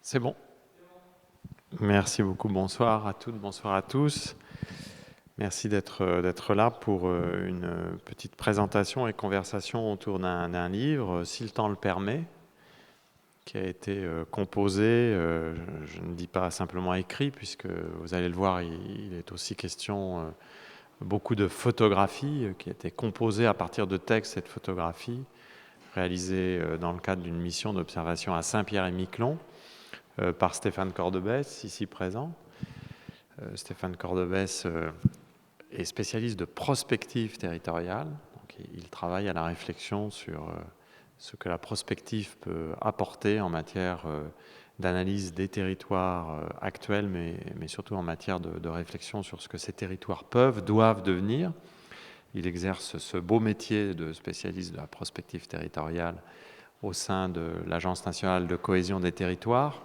C'est bon. Merci beaucoup. Bonsoir à toutes, bonsoir à tous. Merci d'être là pour une petite présentation et conversation autour d'un livre, si le temps le permet, qui a été composé, je ne dis pas simplement écrit, puisque vous allez le voir, il est aussi question beaucoup de photographies qui étaient composées à partir de textes et de photographies, réalisées dans le cadre d'une mission d'observation à Saint-Pierre-et-Miquelon, par Stéphane Cordebès, ici présent. Stéphane Cordebès est spécialiste de prospective territoriale. Donc, il travaille à la réflexion sur ce que la prospective peut apporter en matière d'analyse des territoires actuels, mais surtout en matière de réflexion sur ce que ces territoires doivent devenir. Il exerce ce beau métier de spécialiste de la prospective territoriale au sein de l'Agence nationale de cohésion des territoires.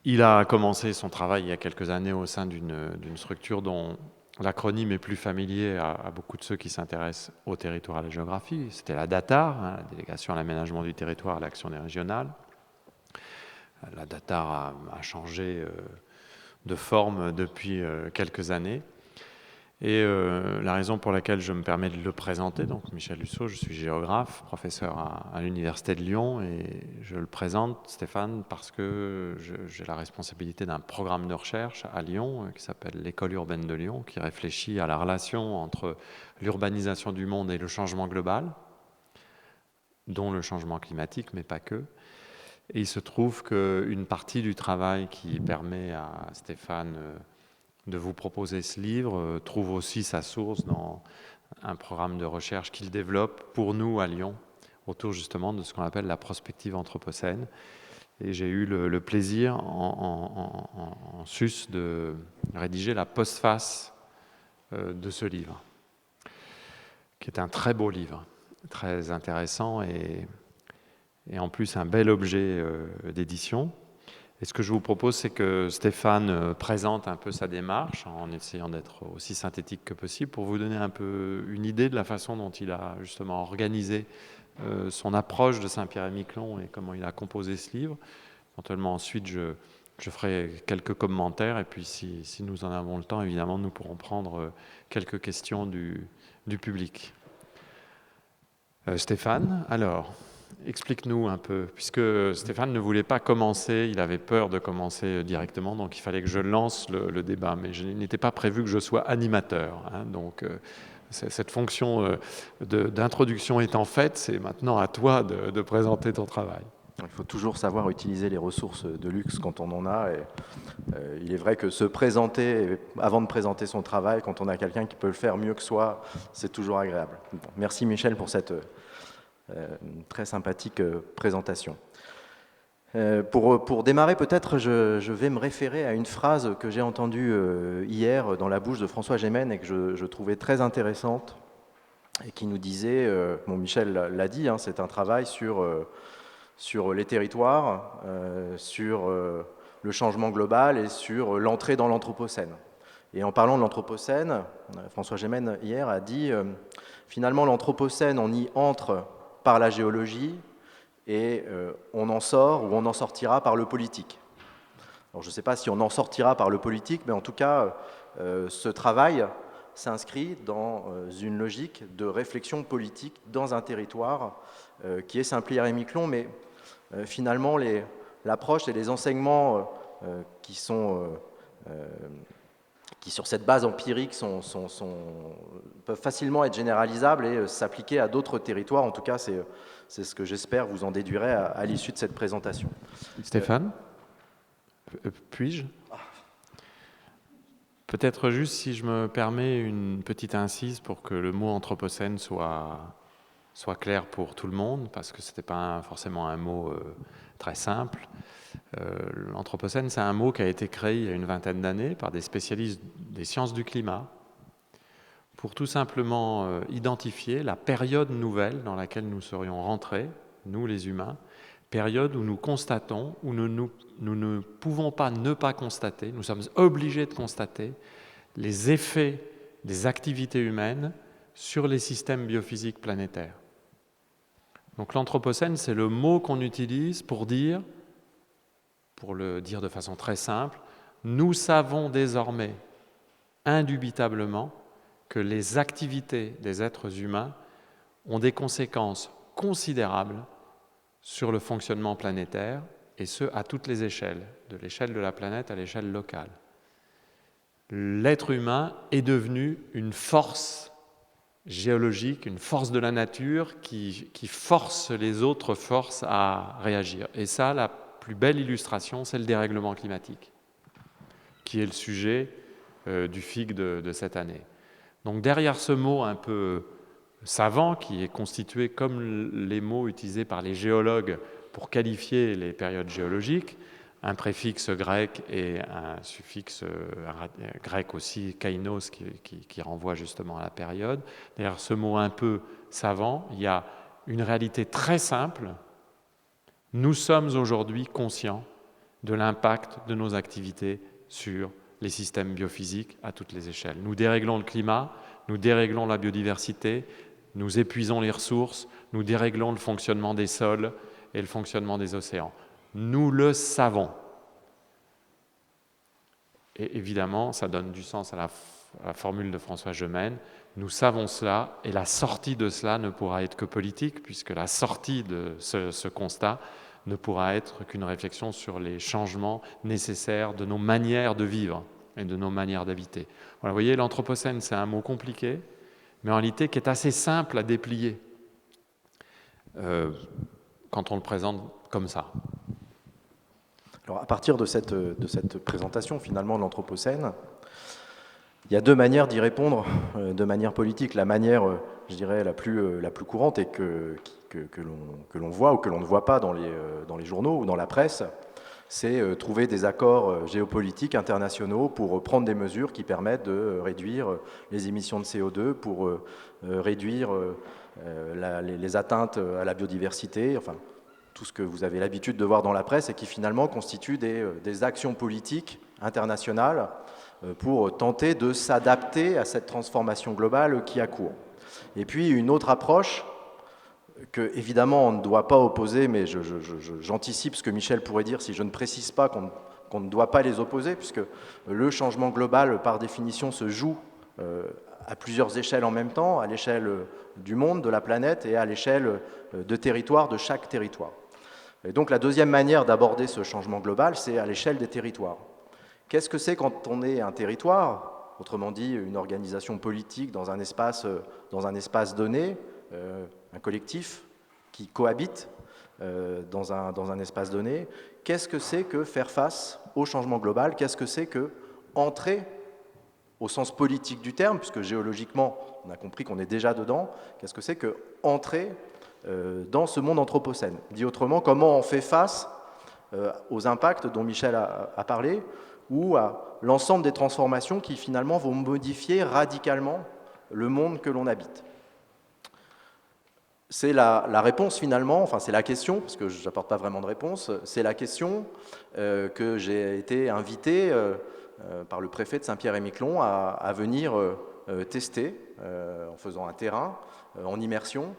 Il a commencé son travail il y a quelques années au sein d'une structure dont l'acronyme est plus familier à beaucoup de ceux qui s'intéressent au territoire et à la géographie. C'était la DATAR, la Délégation à l'aménagement du territoire et à l'action des régionales. La DATAR a changé de forme depuis quelques années. Et la raison pour laquelle je me permets de le présenter, donc Michel Husseau, je suis géographe, professeur à l'Université de Lyon, et je le présente, Stéphane, parce que j'ai la responsabilité d'un programme de recherche à Lyon qui s'appelle l'École urbaine de Lyon, qui réfléchit à la relation entre l'urbanisation du monde et le changement global, dont le changement climatique, mais pas que. Et il se trouve qu'une partie du travail qui permet à Stéphane de vous proposer ce livre trouve aussi sa source dans un programme de recherche qu'il développe pour nous à Lyon, autour justement de ce qu'on appelle la prospective anthropocène. Et j'ai eu le plaisir en sus de rédiger la postface de ce livre, qui est un très beau livre, très intéressant et en plus un bel objet d'édition. Et ce que je vous propose, c'est que Stéphane présente un peu sa démarche en essayant d'être aussi synthétique que possible pour vous donner un peu une idée de la façon dont il a justement organisé son approche de Saint-Pierre-et-Miquelon et comment il a composé ce livre. Éventuellement, ensuite, je ferai quelques commentaires et puis si nous en avons le temps, évidemment, nous pourrons prendre quelques questions du public. Stéphane, alors... Explique-nous un peu, puisque Stéphane ne voulait pas commencer, il avait peur de commencer directement, donc il fallait que je lance le débat, mais je n'étais pas prévu que je sois animateur. Donc cette fonction d'introduction étant faite, c'est maintenant à toi de présenter ton travail. Il faut toujours savoir utiliser les ressources de luxe quand on en a. Et, il est vrai que se présenter, avant de présenter son travail, quand on a quelqu'un qui peut le faire mieux que soi, c'est toujours agréable. Bon, merci Michel pour cette très sympathique présentation. Pour démarrer, peut-être, je vais me référer à une phrase que j'ai entendue hier dans la bouche de François Gémen et que je trouvais très intéressante et qui nous disait, bon, Michel l'a dit, hein, c'est un travail sur les territoires, sur le changement global et sur l'entrée dans l'Anthropocène. Et en parlant de l'Anthropocène, François Gémen hier a dit finalement l'Anthropocène, on y entre par la géologie et on en sort ou on en sortira par le politique. Alors je ne sais pas si on en sortira par le politique, mais en tout cas, ce travail s'inscrit dans une logique de réflexion politique dans un territoire qui est Saint-Pierre-et-Miquelon, mais finalement l'approche et les enseignements qui sur cette base empirique peuvent facilement être généralisables et s'appliquer à d'autres territoires. En tout cas, c'est ce que j'espère vous en déduirez à l'issue de cette présentation. Stéphane, puis-je ? Peut-être juste, si je me permets, une petite incise pour que le mot anthropocène soit clair pour tout le monde, parce que ce n'était pas forcément un mot très simple. L'anthropocène, c'est un mot qui a été créé il y a une vingtaine d'années par des spécialistes des sciences du climat pour tout simplement identifier la période nouvelle dans laquelle nous serions rentrés, nous les humains, période où nous constatons, où nous ne pouvons pas ne pas constater, nous sommes obligés de constater les effets des activités humaines sur les systèmes biophysiques planétaires. Donc l'Anthropocène, c'est le mot qu'on utilise pour le dire de façon très simple, nous savons désormais indubitablement que les activités des êtres humains ont des conséquences considérables sur le fonctionnement planétaire, et ce, à toutes les échelles, de l'échelle de la planète à l'échelle locale. L'être humain est devenu une force géologique, une force de la nature qui force les autres forces à réagir. Et ça, la plus belle illustration, c'est le dérèglement climatique, qui est le sujet du FIG de cette année. Donc derrière ce mot un peu savant, qui est constitué comme les mots utilisés par les géologues pour qualifier les périodes géologiques, un préfixe grec et un suffixe grec aussi, kainos, qui renvoie justement à la période. Derrière ce mot un peu savant, il y a une réalité très simple. Nous sommes aujourd'hui conscients de l'impact de nos activités sur les systèmes biophysiques à toutes les échelles. Nous déréglons le climat, nous déréglons la biodiversité, nous épuisons les ressources, nous déréglons le fonctionnement des sols et le fonctionnement des océans. Nous le savons. Et évidemment, ça donne du sens à la formule de François Gemène. Nous savons cela, et la sortie de cela ne pourra être que politique, puisque la sortie de ce constat ne pourra être qu'une réflexion sur les changements nécessaires de nos manières de vivre et de nos manières d'habiter. Voilà, vous voyez, l'Anthropocène, c'est un mot compliqué, mais en réalité qui est assez simple à déplier quand on le présente comme ça. Alors, à partir de cette présentation, finalement, de l'Anthropocène, il y a deux manières d'y répondre de manière politique. La manière, je dirais, la plus courante et que l'on voit ou que l'on ne voit pas dans les journaux ou dans la presse, c'est trouver des accords géopolitiques internationaux pour prendre des mesures qui permettent de réduire les émissions de CO2, pour réduire les atteintes à la biodiversité, enfin, tout ce que vous avez l'habitude de voir dans la presse et qui finalement constitue des actions politiques internationales pour tenter de s'adapter à cette transformation globale qui a cours. Et puis une autre approche que évidemment on ne doit pas opposer, mais j'anticipe ce que Michel pourrait dire si je ne précise pas qu'on ne doit pas les opposer, puisque le changement global par définition se joue à plusieurs échelles en même temps, à l'échelle du monde, de la planète, et à l'échelle de territoire, de chaque territoire. Et donc la deuxième manière d'aborder ce changement global, c'est à l'échelle des territoires. Qu'est-ce que c'est quand on est un territoire, autrement dit une organisation politique dans un espace donné, un collectif qui cohabite dans un espace donné? Qu'est-ce que c'est que faire face au changement global? Qu'est-ce que c'est que entrer au sens politique du terme, puisque géologiquement, on a compris qu'on est déjà dedans? Qu'est-ce que c'est que entrer dans ce monde anthropocène? Dit autrement, comment on fait face aux impacts dont Michel a parlé, ou à l'ensemble des transformations qui finalement vont modifier radicalement le monde que l'on habite? C'est la réponse finalement, enfin c'est la question, parce que je n'apporte pas vraiment de réponse, c'est la question que j'ai été invité par le préfet de Saint-Pierre-et-Miquelon à venir tester en faisant un terrain en immersion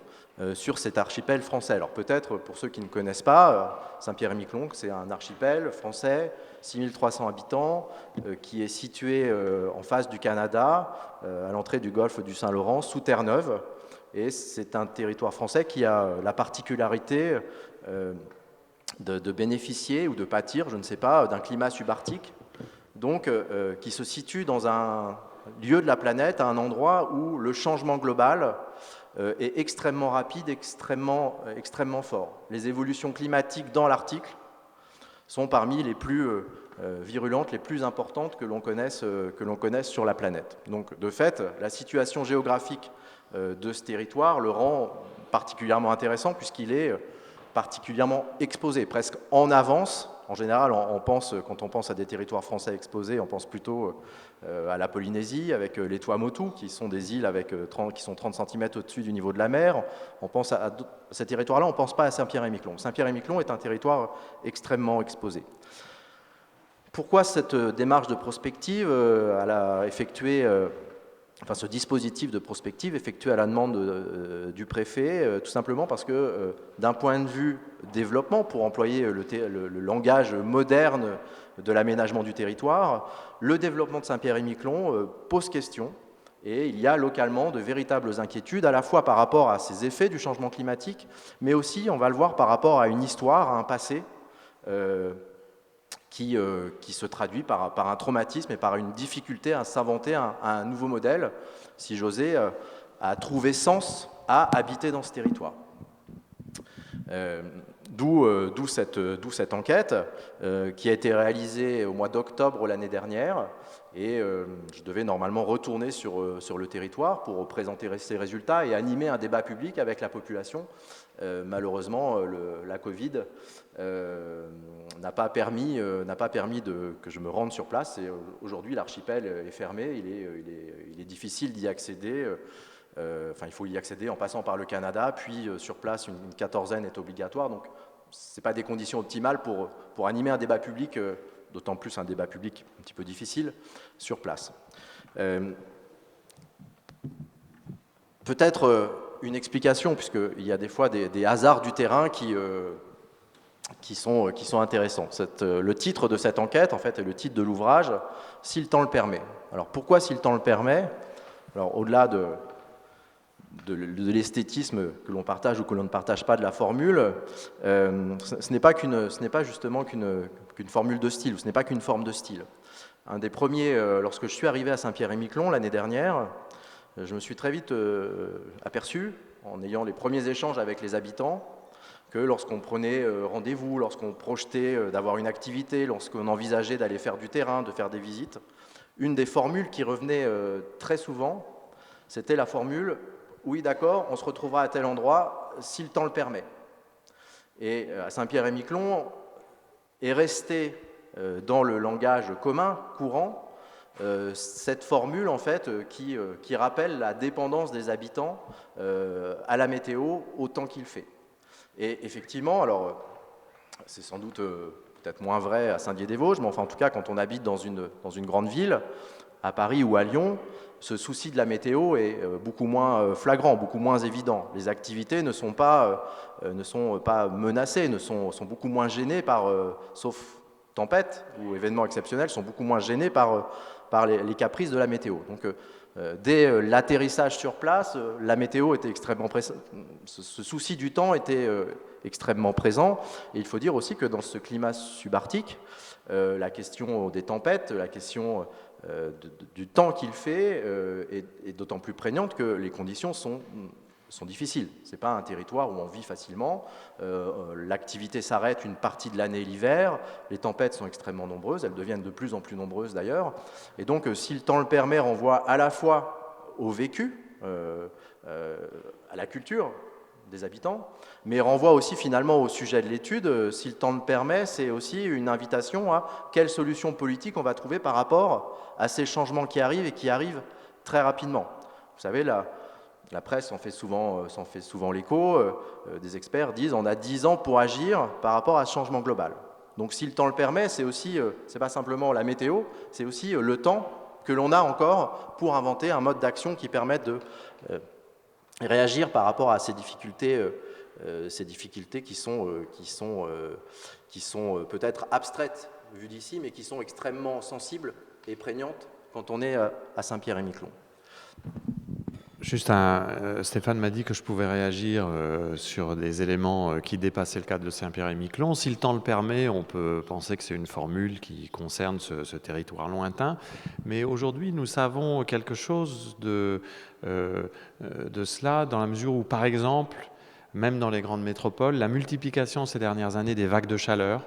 sur cet archipel français. Alors peut-être pour ceux qui ne connaissent pas, Saint-Pierre-et-Miquelon, c'est un archipel français, 6300 habitants, qui est situé en face du Canada, à l'entrée du golfe du Saint-Laurent, sous Terre-Neuve. Et c'est un territoire français qui a la particularité de bénéficier ou de pâtir, je ne sais pas, d'un climat subarctique, donc qui se situe dans un lieu de la planète, à un endroit où le changement global est extrêmement rapide, extrêmement fort. Les évolutions climatiques dans l'Arctique sont parmi les plus virulentes, les plus importantes que l'on connaisse sur la planète. Donc de fait, la situation géographique de ce territoire le rend particulièrement intéressant puisqu'il est particulièrement exposé, presque en avance. En général, quand on pense à des territoires français exposés, on pense plutôt à la Polynésie avec les Tuamotu, qui sont des îles qui sont 30 cm au-dessus du niveau de la mer. On pense à ces territoires-là, on ne pense pas à Saint-Pierre-et-Miquelon. Saint-Pierre-et-Miquelon est un territoire extrêmement exposé. Pourquoi cette démarche de prospective? Elle a effectué ce dispositif de prospective effectué à la demande du préfet, tout simplement parce que d'un point de vue développement, pour employer le langage moderne de l'aménagement du territoire, le développement de Saint-Pierre-et-Miquelon pose question, et il y a localement de véritables inquiétudes, à la fois par rapport à ces effets du changement climatique, mais aussi, on va le voir, par rapport à une histoire, à un passé qui se traduit par un traumatisme et par une difficulté à s'inventer un nouveau modèle, si j'osais, à trouver sens à habiter dans ce territoire. D'où cette enquête qui a été réalisée au mois d'octobre l'année dernière, et je devais normalement retourner sur le territoire pour présenter ces résultats et animer un débat public avec la population. Malheureusement, la Covid n'a pas permis que je me rende sur place, et aujourd'hui l'archipel est fermé, il est difficile d'y accéder. Il faut y accéder en passant par le Canada, puis sur place une quatorzaine est obligatoire, donc ce n'est pas des conditions optimales pour animer un débat public, d'autant plus un débat public un petit peu difficile, sur place. Peut-être une explication, puisqu'il y a des fois des hasards du terrain qui sont intéressants. Le titre de cette enquête, en fait, est le titre de l'ouvrage, « Si le temps le permet ». Alors pourquoi « Si le temps le permet » ? Alors au-delà de l'esthétisme que l'on partage ou que l'on ne partage pas de la formule, ce n'est pas justement qu'une formule de style, ou ce n'est pas qu'une forme de style. Un des premiers, lorsque je suis arrivé à Saint-Pierre-et-Miquelon l'année dernière, je me suis très vite aperçu, en ayant les premiers échanges avec les habitants, que lorsqu'on prenait rendez-vous, lorsqu'on projetait d'avoir une activité, lorsqu'on envisageait d'aller faire du terrain, de faire des visites, une des formules qui revenait très souvent, c'était la formule « oui, d'accord, on se retrouvera à tel endroit si le temps le permet ». Et à Saint-Pierre-et-Miquelon est resté dans le langage commun, courant, cette formule en fait qui rappelle la dépendance des habitants à la météo, au temps qu'il fait. Et effectivement, alors c'est sans doute peut-être moins vrai à Saint-Dié-des-Vosges, mais enfin en tout cas quand on habite dans une grande ville, à Paris ou à Lyon, ce souci de la météo est beaucoup moins flagrant, beaucoup moins évident. Les activités ne sont pas menacées, sont beaucoup moins gênées sauf tempête ou événements exceptionnels, sont beaucoup moins gênées par les caprices de la météo. Donc dès l'atterrissage sur place, la météo était extrêmement présente, ce souci du temps était extrêmement présent. Et il faut dire aussi que dans ce climat subarctique, la question des tempêtes, la question du temps qu'il fait est d'autant plus prégnante que les conditions sont difficiles. Ce n'est pas un territoire où on vit facilement. L'activité s'arrête une partie de l'année l'hiver. Les tempêtes sont extrêmement nombreuses. Elles deviennent de plus en plus nombreuses d'ailleurs. Et donc, si le temps le permet, renvoie à la fois au vécu, à la culture des habitants, mais renvoie aussi finalement au sujet de l'étude. Si le temps le permet, c'est aussi une invitation à quelles solutions politiques on va trouver par rapport à ces changements qui arrivent et qui arrivent très rapidement. Vous savez, la presse s'en fait souvent l'écho. Des experts disent on a 10 ans pour agir par rapport à ce changement global. Donc si le temps le permet, c'est pas simplement la météo, c'est aussi le temps que l'on a encore pour inventer un mode d'action qui permette de réagir par rapport à ces difficultés qui sont peut-être abstraites vues d'ici, mais qui sont extrêmement sensibles et prégnantes quand on est à Saint-Pierre-et-Miquelon. Juste, Stéphane m'a dit que je pouvais réagir sur des éléments qui dépassaient le cadre de Saint-Pierre-et-Miquelon. Si le temps le permet, on peut penser que c'est une formule qui concerne ce territoire lointain. Mais aujourd'hui, nous savons quelque chose de cela, dans la mesure où, par exemple, même dans les grandes métropoles, la multiplication ces dernières années des vagues de chaleur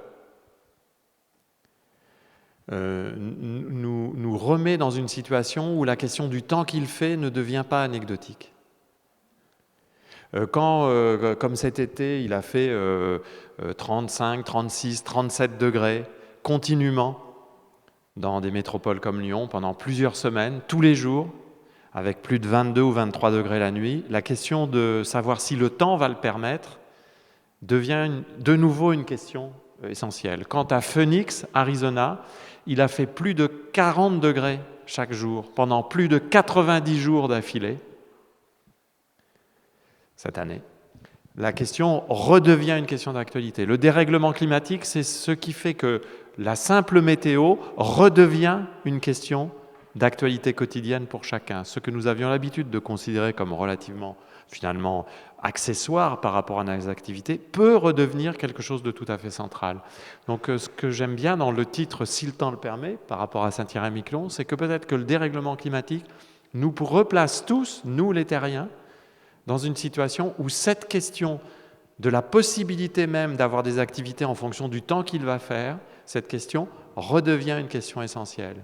nous remet dans une situation où la question du temps qu'il fait ne devient pas anecdotique. Comme cet été, il a fait 35, 36, 37 degrés continuellement dans des métropoles comme Lyon pendant plusieurs semaines, tous les jours, avec plus de 22 ou 23 degrés la nuit, la question de savoir si le temps va le permettre devient de nouveau une question essentielle. Quant à Phoenix, Arizona, il a fait plus de 40 degrés chaque jour, pendant plus de 90 jours d'affilée, cette année. La question redevient une question d'actualité. Le dérèglement climatique, c'est ce qui fait que la simple météo redevient une question d'actualité quotidienne pour chacun. Ce que nous avions l'habitude de considérer comme relativement, finalement, accessoire par rapport à nos activités, peut redevenir quelque chose de tout à fait central. Donc, ce que j'aime bien dans le titre « Si le temps le permet », par rapport à Saint-Thierry-Miquelon, c'est que peut-être que le dérèglement climatique nous replace tous, nous les terriens, dans une situation où cette question de la possibilité même d'avoir des activités en fonction du temps qu'il va faire, cette question redevient une question essentielle.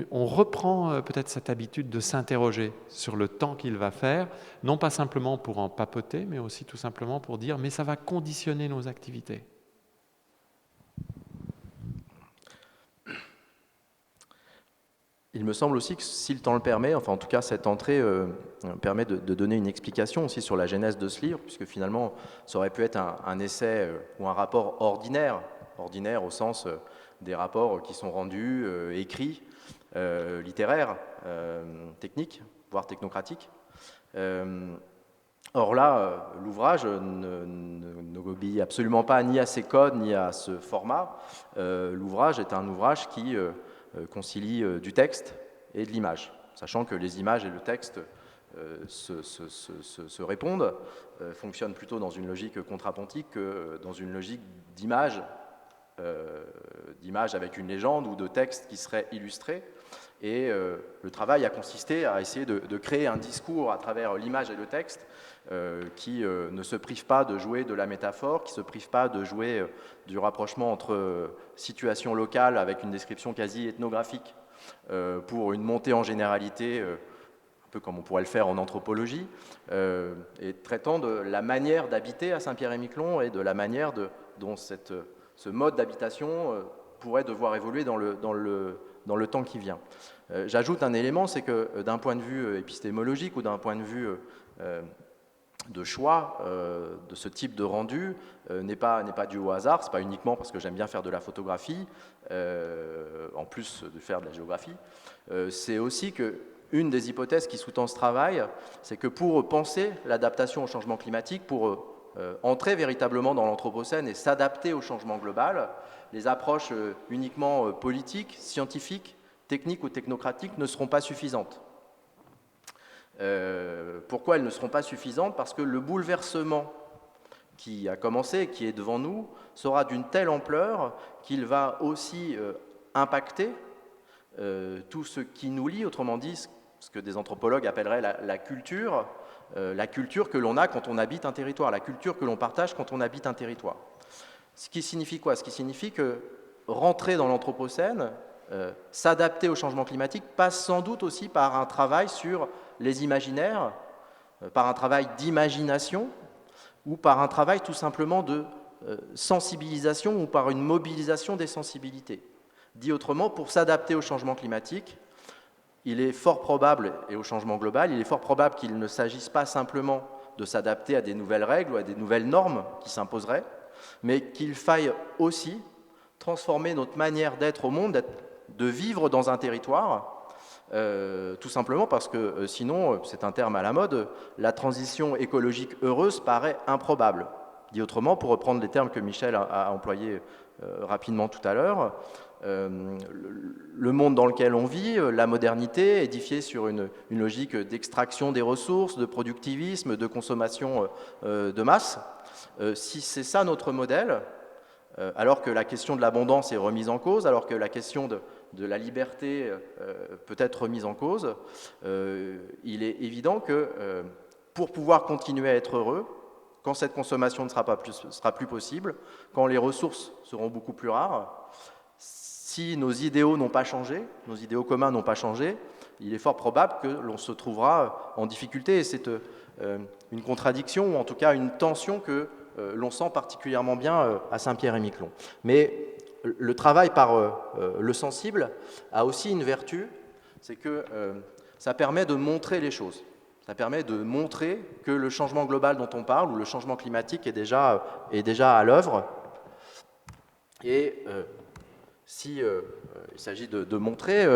On reprend peut-être cette habitude de s'interroger sur le temps qu'il va faire, non pas simplement pour en papoter, mais aussi tout simplement pour dire « mais ça va conditionner nos activités ». Il me semble aussi que si le temps le permet, enfin en tout cas cette entrée permet de donner une explication aussi sur la genèse de ce livre, puisque finalement ça aurait pu être un essai ou un rapport ordinaire au sens des rapports qui sont rendus, écrits, littéraires, techniques, voire technocratiques. Or là, l'ouvrage n'obéit absolument pas ni à ces codes ni à ce format. L'ouvrage est un ouvrage qui concilie du texte et de l'image, sachant que les images et le texte se répondent, fonctionnent plutôt dans une logique contrapontique que dans une logique d'image avec une légende ou de texte qui serait illustré. Et le travail a consisté à essayer de créer un discours à travers l'image et le texte qui ne se prive pas de jouer de la métaphore, qui ne se prive pas de jouer du rapprochement entre situations locales avec une description quasi ethnographique pour une montée en généralité, un peu comme on pourrait le faire en anthropologie, et traitant de la manière d'habiter à Saint-Pierre-et-Miquelon et de la manière dont ce mode d'habitation pourrait devoir évoluer dans le temps qui vient. J'ajoute un élément, c'est que d'un point de vue épistémologique ou d'un point de vue de choix de ce type de rendu n'est pas dû au hasard, c'est pas uniquement parce que j'aime bien faire de la photographie, en plus de faire de la géographie, c'est aussi que une des hypothèses qui sous-tend ce travail, c'est que pour penser l'adaptation au changement climatique, pour entrer véritablement dans l'anthropocène et s'adapter au changement global, les approches uniquement politiques, scientifiques, techniques ou technocratiques ne seront pas suffisantes. Pourquoi elles ne seront pas suffisantes? Parce que le bouleversement qui a commencé et qui est devant nous sera d'une telle ampleur qu'il va aussi impacter tout ce qui nous lie, autrement dit, ce que des anthropologues appelleraient la culture que l'on a quand on habite un territoire, la culture que l'on partage quand on habite un territoire. Ce qui signifie quoi? Ce qui signifie que rentrer dans l'anthropocène, s'adapter au changement climatique, passe sans doute aussi par un travail sur les imaginaires, par un travail d'imagination ou par un travail tout simplement de sensibilisation ou par une mobilisation des sensibilités. Dit autrement, pour s'adapter au changement climatique, il est fort probable, et au changement global, il est fort probable qu'il ne s'agisse pas simplement de s'adapter à des nouvelles règles ou à des nouvelles normes qui s'imposeraient, mais qu'il faille aussi transformer notre manière d'être au monde, de vivre dans un territoire, tout simplement parce que sinon, c'est un terme à la mode, la transition écologique heureuse paraît improbable. Dit autrement, pour reprendre les termes que Michel a employés rapidement tout à l'heure, le monde dans lequel on vit, la modernité, édifiée sur une logique d'extraction des ressources, de productivisme, de consommation de masse, si c'est ça notre modèle, alors que la question de l'abondance est remise en cause, alors que la question de la liberté peut être remise en cause, il est évident que pour pouvoir continuer à être heureux, quand cette consommation ne sera plus possible, quand les ressources seront beaucoup plus rares, si nos idéaux n'ont pas changé, nos idéaux communs n'ont pas changé, il est fort probable que l'on se trouvera en difficulté. Et c'est une contradiction, ou en tout cas une tension que l'on sent particulièrement bien à Saint-Pierre-et-Miquelon. Mais le travail par le sensible a aussi une vertu, c'est que ça permet de montrer les choses. Ça permet de montrer que le changement global dont on parle, ou le changement climatique est déjà à l'œuvre, Et si il s'agit de montrer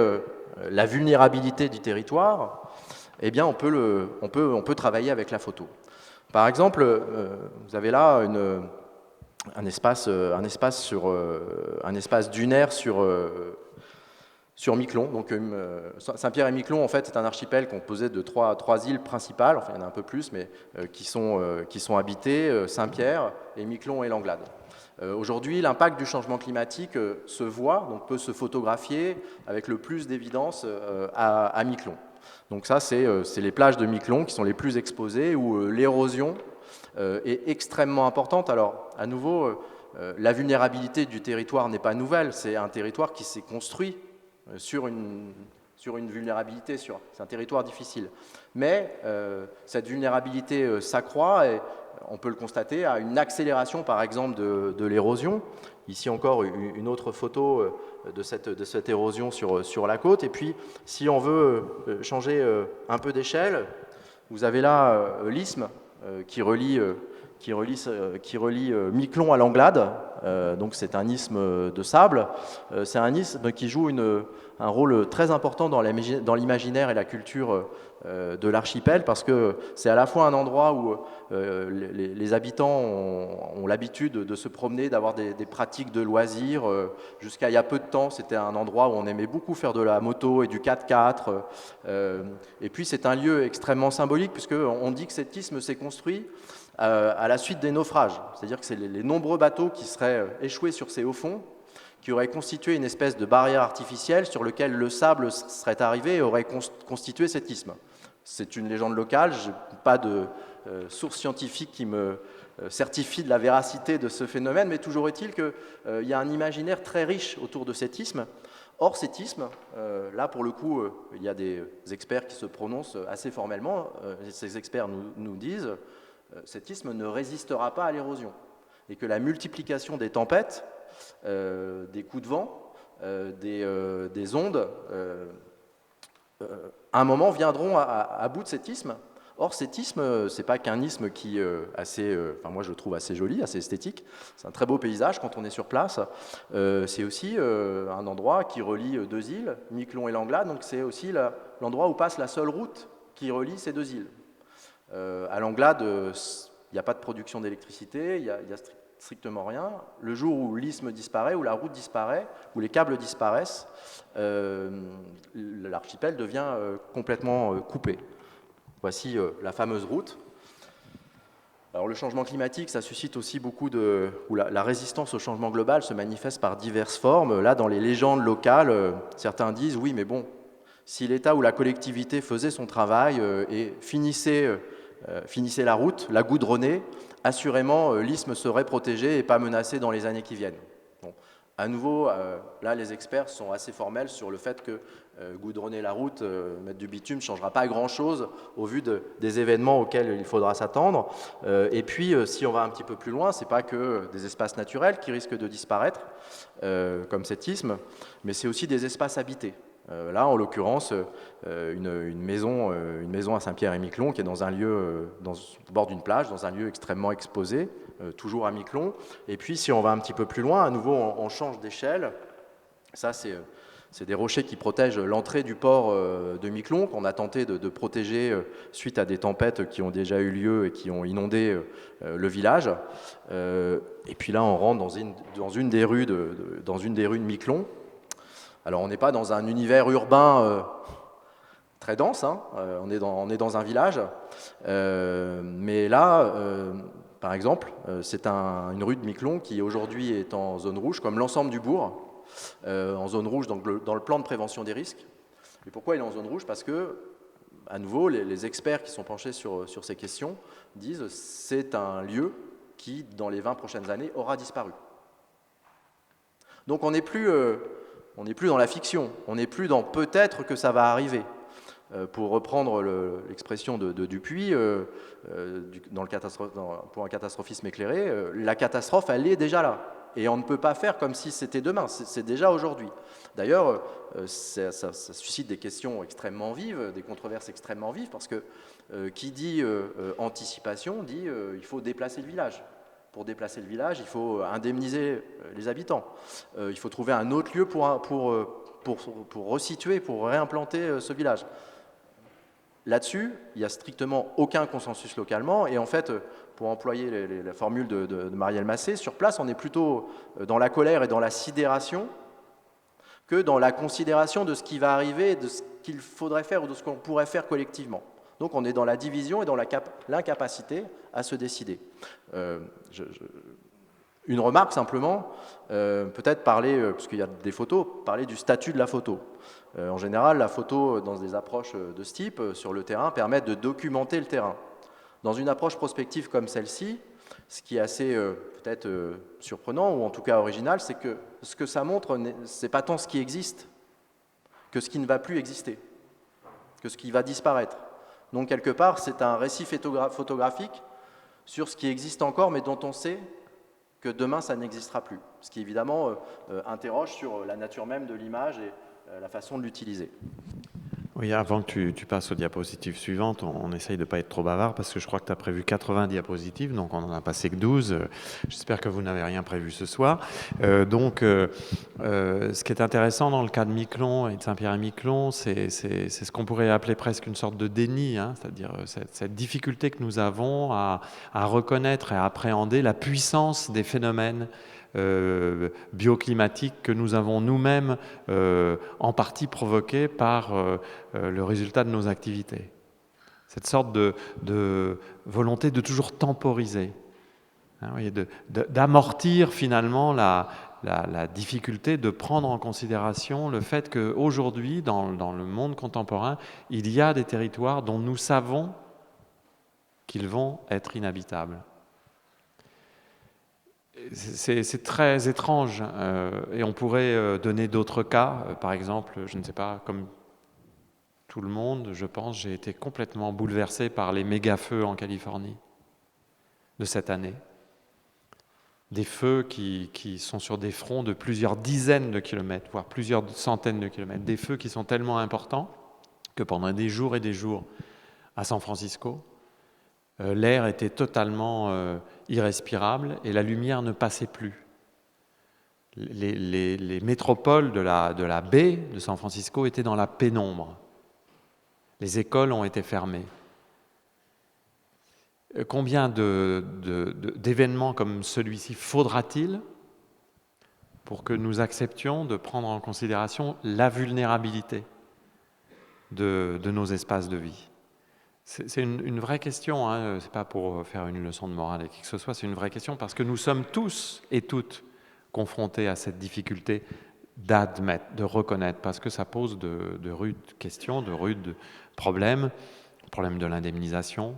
la vulnérabilité du territoire, eh bien on peut travailler avec la photo. Par exemple, vous avez là un espace dunaire sur Miquelon. Donc Saint-Pierre-et-Miquelon, en fait, est un archipel composé de trois îles principales, enfin il y en a un peu plus, mais qui sont habitées, Saint-Pierre et Miquelon et Langlade. Aujourd'hui, l'impact du changement climatique se voit, donc peut se photographier avec le plus d'évidence à Miquelon. Donc ça, c'est les plages de Miquelon qui sont les plus exposées, où l'érosion est extrêmement importante. Alors, à nouveau, la vulnérabilité du territoire n'est pas nouvelle, c'est un territoire qui s'est construit sur une vulnérabilité, c'est un territoire difficile. Mais cette vulnérabilité s'accroît et on peut le constater à une accélération, par exemple, de l'érosion. Ici encore, une autre photo de cette érosion sur la côte. Et puis, si on veut changer un peu d'échelle, vous avez là l'isthme qui relie Miquelon à Langlade. Donc c'est un isthme de sable. C'est un isthme qui joue un rôle très important dans l'imaginaire et la culture de l'archipel, parce que c'est à la fois un endroit où les habitants ont l'habitude de se promener, d'avoir des pratiques de loisirs. Jusqu'à il y a peu de temps, c'était un endroit où on aimait beaucoup faire de la moto et du 4x4. Et puis c'est un lieu extrêmement symbolique, puisqu'on dit que cet isthme s'est construit à la suite des naufrages. C'est-à-dire que c'est les nombreux bateaux qui seraient échoués sur ces hauts fonds qui auraient constitué une espèce de barrière artificielle sur laquelle le sable serait arrivé et aurait constitué cet isthme. C'est une légende locale, je n'ai pas de source scientifique qui me certifie de la véracité de ce phénomène, mais toujours est-il qu'il y a un imaginaire très riche autour de cet isthme. Or, cet isthme, là pour le coup, il y a des experts qui se prononcent assez formellement. Ces experts nous disent cet isthme ne résistera pas à l'érosion et que la multiplication des tempêtes, des coups de vent, des ondes, à un moment viendront à bout de cet isthme. Or, cet isthme, c'est pas qu'un isthme qui moi je le trouve assez joli, assez esthétique. C'est un très beau paysage quand on est sur place. C'est aussi un endroit qui relie deux îles, Miquelon et Langlade. Donc c'est aussi l'endroit où passe la seule route qui relie ces deux îles. À Langlade, il n'y a pas de production d'électricité, il y a strictement rien. Le jour où l'isthme disparaît, où la route disparaît, où les câbles disparaissent, l'archipel devient complètement coupé. Voici la fameuse route. Alors le changement climatique, ça suscite aussi la résistance au changement global se manifeste par diverses formes. Là, dans les légendes locales, certains disent oui, mais bon, si l'État ou la collectivité faisait son travail et finissait la route, la goudronnait, assurément l'isthme serait protégé et pas menacé dans les années qui viennent. Bon. À nouveau, là les experts sont assez formels sur le fait que goudronner la route, mettre du bitume ne changera pas grand-chose au vu des événements auxquels il faudra s'attendre. Et puis, si on va un petit peu plus loin, ce n'est pas que des espaces naturels qui risquent de disparaître, comme cet isthme, mais c'est aussi des espaces habités. Là, en l'occurrence, une maison à Saint-Pierre-et-Miquelon qui est dans un lieu, au bord d'une plage, dans un lieu extrêmement exposé, toujours à Miquelon. Et puis, si on va un petit peu plus loin, à nouveau, on change d'échelle. Ça, c'est des rochers qui protègent l'entrée du port de Miquelon, qu'on a tenté de protéger suite à des tempêtes qui ont déjà eu lieu et qui ont inondé le village. Et puis là, on rentre dans une des rues de Miquelon. Alors, on n'est pas dans un univers urbain très dense, hein. On est dans un village. Mais là, par exemple, c'est une rue de Miquelon qui aujourd'hui est en zone rouge, comme l'ensemble du bourg, en zone rouge dans le plan de prévention des risques. Et pourquoi il est en zone rouge? Parce que, à nouveau, les experts qui sont penchés sur ces questions disent que c'est un lieu qui, dans les 20 prochaines années, aura disparu. Donc on n'est plus dans la fiction, on n'est plus dans peut-être que ça va arriver. Pour reprendre l'expression de Dupuis, pour un catastrophisme éclairé, la catastrophe, elle est déjà là. Et on ne peut pas faire comme si c'était demain, c'est déjà aujourd'hui. D'ailleurs, ça suscite des questions extrêmement vives, des controverses extrêmement vives, parce que qui dit anticipation dit il faut déplacer le village. pour déplacer le village, il faut indemniser les habitants. Il faut trouver un autre lieu pour resituer, pour réimplanter ce village. Là-dessus, il n'y a strictement aucun consensus localement, et en fait, pour employer la formule de Marielle Massé, sur place, on est plutôt dans la colère et dans la sidération que dans la considération de ce qui va arriver, de ce qu'il faudrait faire ou de ce qu'on pourrait faire collectivement. Donc on est dans la division et dans l'incapacité à se décider. Une remarque simplement, peut-être parler, puisqu'il y a des photos, parler du statut de la photo. En général, la photo, dans des approches de ce type, sur le terrain, permet de documenter le terrain. Dans une approche prospective comme celle-ci, ce qui est assez peut-être surprenant, ou en tout cas original, c'est que ce que ça montre, c'est pas tant ce qui existe que ce qui ne va plus exister, que ce qui va disparaître. Donc quelque part, c'est un récit photographique sur ce qui existe encore, mais dont on sait que demain, ça n'existera plus. Ce qui évidemment interroge sur la nature même de l'image et la façon de l'utiliser. Oui, avant que tu passes aux diapositives suivantes, on essaye de ne pas être trop bavard parce que je crois que tu as prévu 80 diapositives, donc on n'en a passé que 12. J'espère que vous n'avez rien prévu ce soir. Ce qui est intéressant dans le cas de Miquelon et de Saint-Pierre-et-Miquelon, c'est ce qu'on pourrait appeler presque une sorte de déni, hein, c'est-à-dire cette difficulté que nous avons à reconnaître et à appréhender la puissance des phénomènes bioclimatiques que nous avons nous-mêmes en partie provoqués par le résultat de nos activités. Cette sorte de volonté de toujours temporiser, hein, d'amortir finalement la difficulté de prendre en considération le fait qu'aujourd'hui, dans le monde contemporain, il y a des territoires dont nous savons qu'ils vont être inhabitables. C'est très étrange et on pourrait donner d'autres cas. Par exemple, je ne sais pas, comme tout le monde, je pense, j'ai été complètement bouleversé par les méga-feux en Californie de cette année. Des feux qui sont sur des fronts de plusieurs dizaines de kilomètres, voire plusieurs centaines de kilomètres. Des feux qui sont tellement importants que pendant des jours et des jours à San Francisco, l'air était totalement irrespirable et la lumière ne passait plus. Les métropoles de la baie de San Francisco étaient dans la pénombre. Les écoles ont été fermées. Combien d'événements comme celui-ci faudra-t-il pour que nous acceptions de prendre en considération la vulnérabilité de nos espaces de vie ? C'est une vraie question, hein. C'est pas pour faire une leçon de morale à qui que ce soit, c'est une vraie question parce que nous sommes tous et toutes confrontés à cette difficulté d'admettre, de reconnaître, parce que ça pose de rudes questions, de rudes problèmes, le problème de l'indemnisation.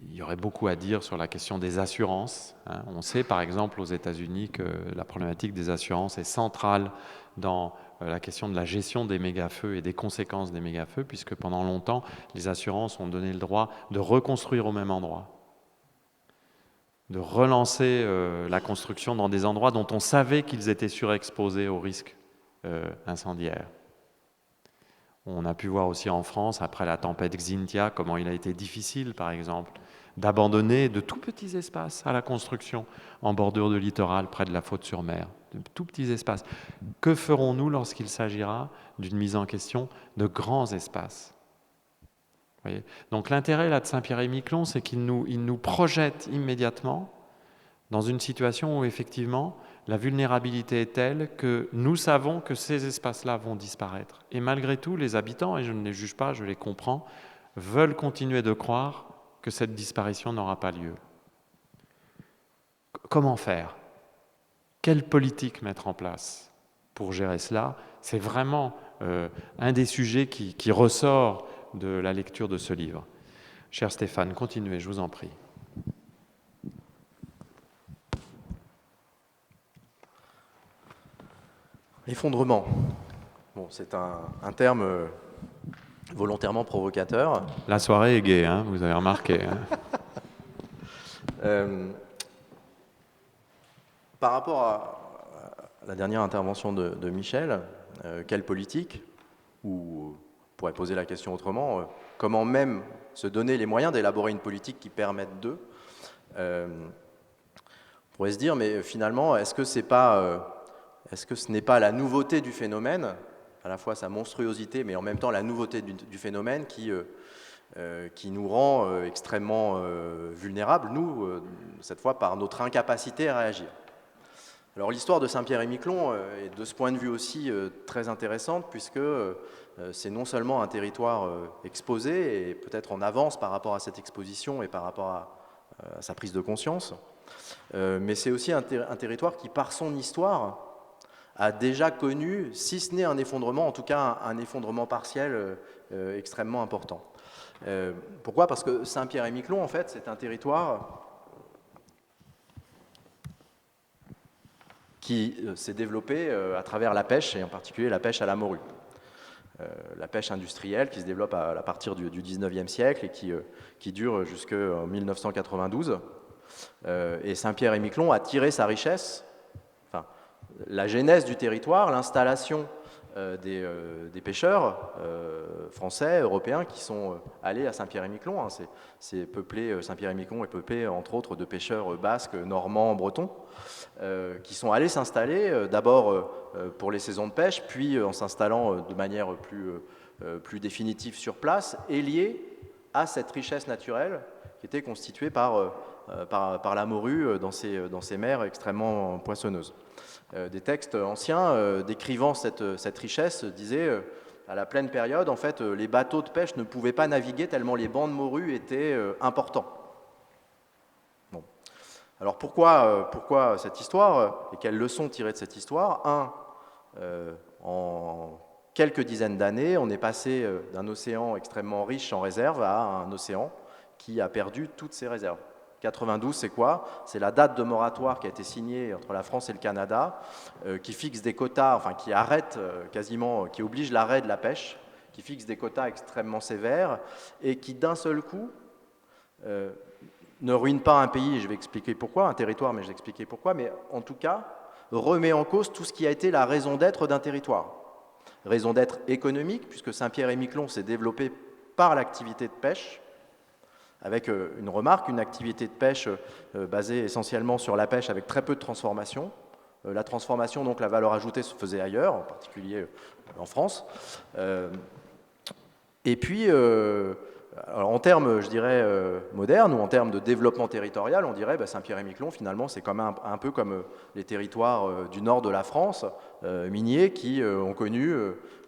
Il y aurait beaucoup à dire sur la question des assurances, hein. On sait par exemple aux États-Unis que la problématique des assurances est centrale dans la question de la gestion des méga-feux et des conséquences des méga-feux, puisque pendant longtemps, les assurances ont donné le droit de reconstruire au même endroit, de relancer la construction dans des endroits dont on savait qu'ils étaient surexposés aux risques incendiaires. On a pu voir aussi en France, après la tempête Xynthia, comment il a été difficile, par exemple, d'abandonner de tout petits espaces à la construction en bordure de littoral, près de la Faute-sur-Mer, de tout petits espaces. Que ferons-nous lorsqu'il s'agira d'une mise en question de grands espaces ? Vous voyez ? Donc l'intérêt là, de Saint-Pierre-et-Miquelon, c'est qu'il nous projette immédiatement dans une situation où effectivement la vulnérabilité est telle que nous savons que ces espaces-là vont disparaître. Et malgré tout, les habitants, et je ne les juge pas, je les comprends, veulent continuer de croire que cette disparition n'aura pas lieu. Comment faire ? Quelle politique mettre en place pour gérer cela ? C'est vraiment un des sujets qui ressort de la lecture de ce livre. Cher Stéphane, continuez, je vous en prie. L'effondrement. Bon, c'est un terme volontairement provocateur. La soirée est gaie, hein, vous avez remarqué. Hein. Par rapport à la dernière intervention de Michel, quelle politique, ou on pourrait poser la question autrement, comment même se donner les moyens d'élaborer une politique qui permette d'eux, On pourrait se dire, mais finalement, est-ce que ce n'est pas la nouveauté du phénomène, à la fois sa monstruosité, mais en même temps la nouveauté du phénomène qui nous rend extrêmement vulnérables, nous, cette fois par notre incapacité à réagir. Alors l'histoire de Saint-Pierre-et-Miquelon est de ce point de vue aussi très intéressante, puisque c'est non seulement un territoire exposé et peut-être en avance par rapport à cette exposition et par rapport à sa prise de conscience, mais c'est aussi un territoire qui, par son histoire, a déjà connu, si ce n'est un effondrement, en tout cas un effondrement partiel extrêmement important. Pourquoi ? Parce que Saint-Pierre-et-Miquelon, en fait, c'est un territoire qui s'est développé à travers la pêche, et en particulier la pêche à la morue. La pêche industrielle qui se développe à partir du 19e siècle et qui dure jusqu'en 1992. Et Saint-Pierre-et-Miquelon a tiré sa richesse, enfin, la genèse du territoire, l'installation des pêcheurs français, européens qui sont allés à Saint-Pierre-et-Miquelon. C'est peuplé, Saint-Pierre-et-Miquelon est peuplé entre autres de pêcheurs basques, normands, bretons, qui sont allés s'installer d'abord pour les saisons de pêche, puis en s'installant de manière plus définitive sur place et liés à cette richesse naturelle qui était constituée par la morue dans ces mers extrêmement poissonneuses. Des textes anciens décrivant cette richesse disaient à la pleine période, en fait, les bateaux de pêche ne pouvaient pas naviguer tellement les bancs de morue étaient importants. Bon. Alors pourquoi cette histoire et quelles leçons tirer de cette histoire ? En quelques dizaines d'années, on est passé d'un océan extrêmement riche en réserves à un océan qui a perdu toutes ses réserves. 92, c'est quoi ? C'est la date de moratoire qui a été signée entre la France et le Canada, qui fixe des quotas, enfin qui arrête quasiment, qui oblige l'arrêt de la pêche, qui fixe des quotas extrêmement sévères et qui d'un seul coup ne ruine pas un pays, je vais expliquer pourquoi, un territoire, mais je vais expliquer pourquoi, mais en tout cas remet en cause tout ce qui a été la raison d'être d'un territoire. Raison d'être économique, puisque Saint-Pierre-et-Miquelon s'est développé par l'activité de pêche, avec une remarque, une activité de pêche basée essentiellement sur la pêche avec très peu de transformation. La transformation, donc la valeur ajoutée, se faisait ailleurs, en particulier en France. Et puis, alors en termes, je dirais, modernes ou en termes de développement territorial, on dirait Saint-Pierre-et-Miquelon, finalement, c'est quand même un peu comme les territoires du nord de la France, miniers, qui ont connu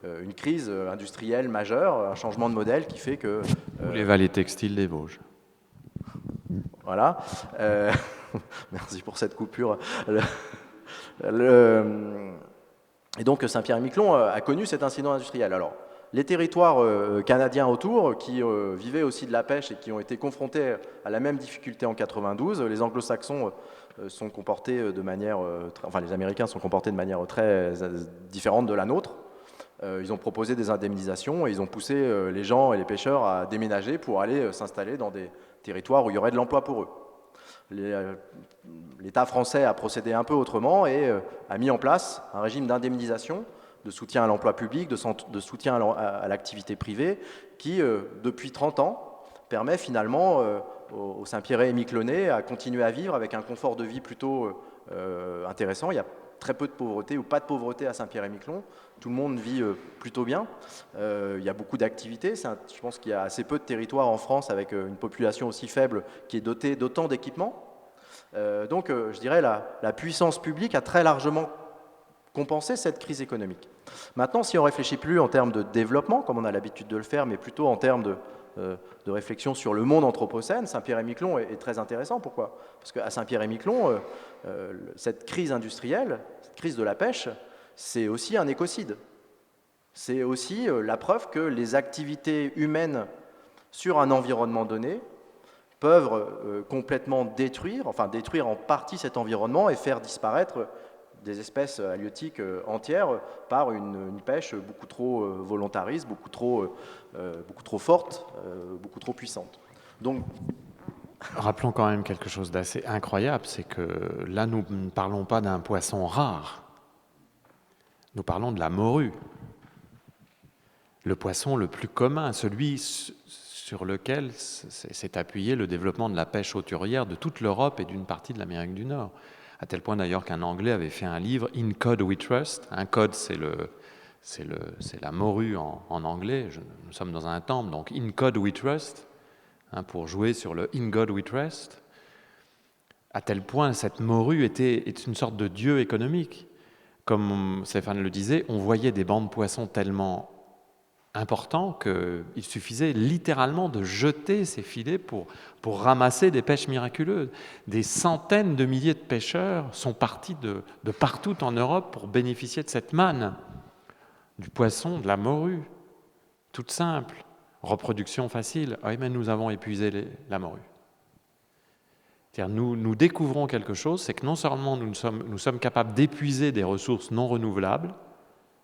une crise industrielle majeure, un changement de modèle qui fait que... Ou les vallées textiles des Vosges. Voilà. Merci pour cette coupure. Et donc Saint-Pierre-et-Miquelon a connu cet incident industriel. Alors, les territoires canadiens autour, qui vivaient aussi de la pêche et qui ont été confrontés à la même difficulté en 92, les anglo-saxons sont comportés de manière... enfin, les Américains sont comportés de manière très différente de la nôtre. Ils ont proposé des indemnisations et ils ont poussé les gens et les pêcheurs à déménager pour aller s'installer dans des territoires où il y aurait de l'emploi pour eux. L'État français a procédé un peu autrement et a mis en place un régime d'indemnisation, de soutien à l'emploi public, de soutien à l'activité privée, qui, depuis 30 ans, permet finalement aux Saint-Pierre-et-Miquelonais à continuer à vivre avec un confort de vie plutôt intéressant. Il y a très peu de pauvreté ou pas de pauvreté à Saint-Pierre-et-Miquelon. Tout le monde vit plutôt bien. Il y a beaucoup d'activités. Je pense qu'il y a assez peu de territoires en France avec une population aussi faible qui est dotée d'autant d'équipements. Donc, je dirais, la puissance publique a très largement compensé cette crise économique. Maintenant, si on ne réfléchit plus en termes de développement, comme on a l'habitude de le faire, mais plutôt en termes de réflexion sur le monde anthropocène, Saint-Pierre-et-Miquelon est très intéressant. Pourquoi ? Parce qu'à Saint-Pierre-et-Miquelon, cette crise industrielle, cette crise de la pêche, c'est aussi un écocide. C'est aussi la preuve que les activités humaines sur un environnement donné peuvent complètement détruire en partie cet environnement et faire disparaître des espèces halieutiques entières par une pêche beaucoup trop volontariste, beaucoup trop forte, beaucoup trop puissante. Donc, rappelons quand même quelque chose d'assez incroyable, c'est que là, nous ne parlons pas d'un poisson rare. Nous parlons de la morue. Le poisson le plus commun, celui sur lequel s'est appuyé le développement de la pêche hauturière de toute l'Europe et d'une partie de l'Amérique du Nord. À tel point d'ailleurs qu'un Anglais avait fait un livre, In Cod We Trust. Un code, c'est la morue en anglais. Nous sommes dans un temple, donc In Cod We Trust, pour jouer sur le In God We Trust. À tel point, cette morue est une sorte de dieu économique. Comme Stéphane le disait, on voyait des bancs de poissons tellement importants qu'il suffisait littéralement de jeter ces filets pour ramasser des pêches miraculeuses. Des centaines de milliers de pêcheurs sont partis de partout en Europe pour bénéficier de cette manne, du poisson, de la morue, toute simple, reproduction facile. Oui, mais nous avons épuisé la morue. C'est-à-dire, nous découvrons quelque chose, c'est que non seulement nous sommes capables d'épuiser des ressources non renouvelables,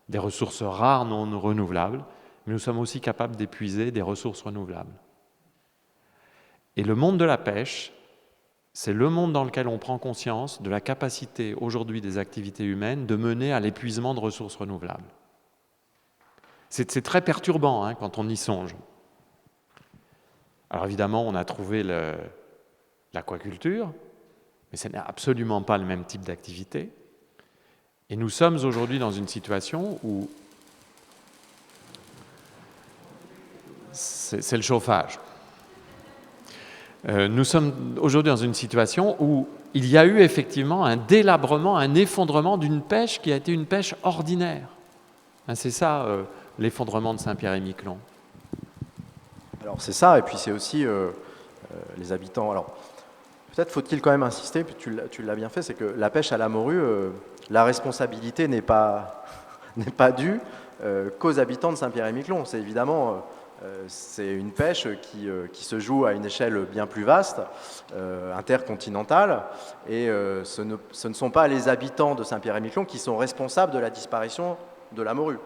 des ressources rares non renouvelables, mais nous sommes aussi capables d'épuiser des ressources renouvelables. Et le monde de la pêche, c'est le monde dans lequel on prend conscience de la capacité aujourd'hui des activités humaines de mener à l'épuisement de ressources renouvelables. C'est très perturbant quand on y songe. Alors évidemment, on a trouvé l'aquaculture, mais ce n'est absolument pas le même type d'activité. Et nous sommes aujourd'hui dans une situation où c'est le chauffage. Nous sommes aujourd'hui dans une situation où il y a eu effectivement un délabrement, un effondrement d'une pêche qui a été une pêche ordinaire. C'est ça l'effondrement de Saint-Pierre-et-Miquelon. Alors c'est ça, et puis c'est aussi les habitants. Alors peut-être faut-il quand même insister, puis tu l'as bien fait, c'est que la pêche à la morue, la responsabilité n'est pas due qu'aux habitants de Saint-Pierre-et-Miquelon. C'est évidemment c'est une pêche qui se joue à une échelle bien plus vaste, intercontinentale, et ce ne sont pas les habitants de Saint-Pierre-et-Miquelon qui sont responsables de la disparition de la morue.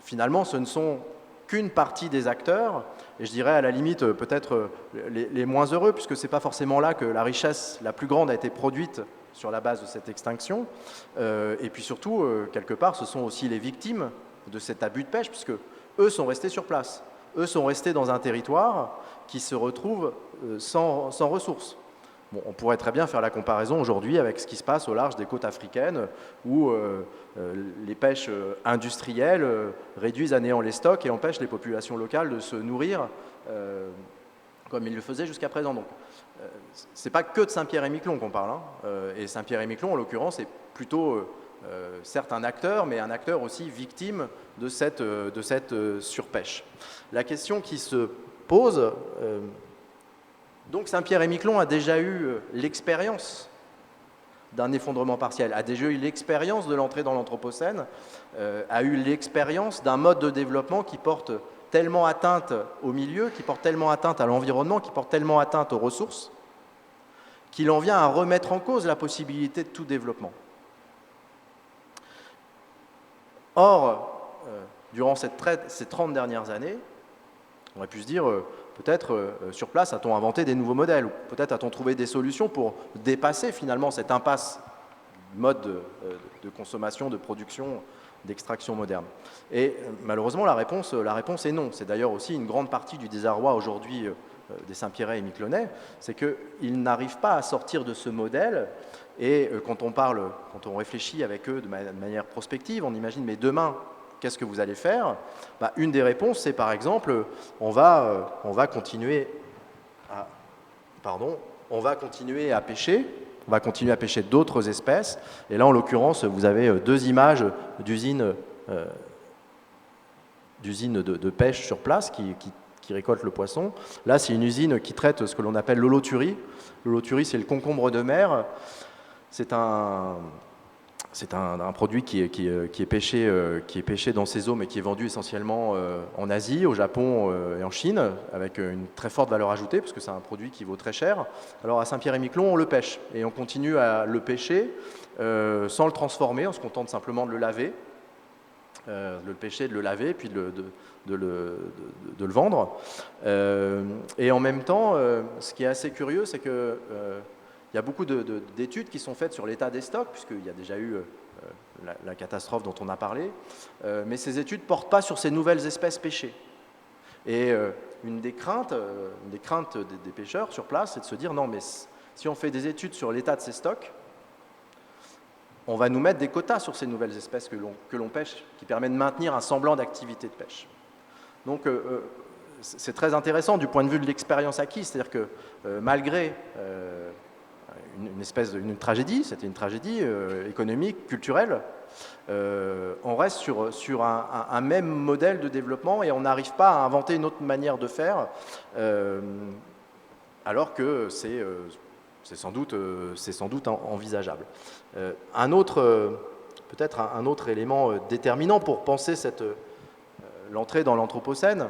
Finalement, ce ne sont qu'une partie des acteurs, et je dirais à la limite peut-être les moins heureux, puisque ce n'est pas forcément là que la richesse la plus grande a été produite sur la base de cette extinction, et puis surtout, quelque part, ce sont aussi les victimes de cet abus de pêche, puisque eux sont restés sur place, eux sont restés dans un territoire qui se retrouve sans ressources. Bon, on pourrait très bien faire la comparaison aujourd'hui avec ce qui se passe au large des côtes africaines où les pêches industrielles réduisent à néant les stocks et empêchent les populations locales de se nourrir comme ils le faisaient jusqu'à présent. Donc, ce n'est pas que de Saint-Pierre-et-Miquelon qu'on parle, et Saint-Pierre-et-Miquelon, en l'occurrence, est plutôt certes un acteur, mais un acteur aussi victime de cette surpêche. La question qui se pose... Donc Saint-Pierre-et-Miquelon a déjà eu l'expérience d'un effondrement partiel, a déjà eu l'expérience de l'entrée dans l'Anthropocène, a eu l'expérience d'un mode de développement qui porte tellement atteinte au milieu, qui porte tellement atteinte à l'environnement, qui porte tellement atteinte aux ressources, qu'il en vient à remettre en cause la possibilité de tout développement. Or, durant ces 30 dernières années, on aurait pu se dire... peut-être sur place, a-t-on inventé des nouveaux modèles, ou peut-être a-t-on trouvé des solutions pour dépasser finalement cette impasse mode de consommation, de production, d'extraction moderne. Et malheureusement, la réponse est non. C'est d'ailleurs aussi une grande partie du désarroi aujourd'hui des Saint-Pierrais et Miquelonais, c'est qu'ils n'arrivent pas à sortir de ce modèle. Et quand on réfléchit avec eux de manière prospective, on imagine, mais demain, qu'est-ce que vous allez faire ? Une des réponses, c'est par exemple, on va continuer à pêcher, on va continuer à pêcher d'autres espèces. Et là, en l'occurrence, vous avez deux images d'usines de pêche sur place qui récoltent le poisson. Là, c'est une usine qui traite ce que l'on appelle l'holothurie. L'holothurie, c'est le concombre de mer. C'est un produit qui est pêché dans ces eaux, mais qui est vendu essentiellement en Asie, au Japon et en Chine, avec une très forte valeur ajoutée, parce que c'est un produit qui vaut très cher. Alors à Saint-Pierre-et-Miquelon, on le pêche, et on continue à le pêcher sans le transformer, on se contente simplement de le laver, de le pêcher, de le laver, puis de le vendre. Et en même temps, ce qui est assez curieux, c'est que... il y a beaucoup d'études qui sont faites sur l'état des stocks, puisqu'il y a déjà eu la catastrophe dont on a parlé, mais ces études ne portent pas sur ces nouvelles espèces pêchées. Et une des craintes des pêcheurs sur place, c'est de se dire non, mais si on fait des études sur l'état de ces stocks, on va nous mettre des quotas sur ces nouvelles espèces que l'on pêche, qui permet de maintenir un semblant d'activité de pêche. Donc, c'est très intéressant du point de vue de l'expérience acquise, c'est-à-dire que malgré une tragédie, c'était une tragédie économique, culturelle, on reste sur un même modèle de développement et on n'arrive pas à inventer une autre manière de faire, alors que c'est sans doute envisageable. Peut-être un autre élément déterminant pour penser l'entrée dans l'Anthropocène,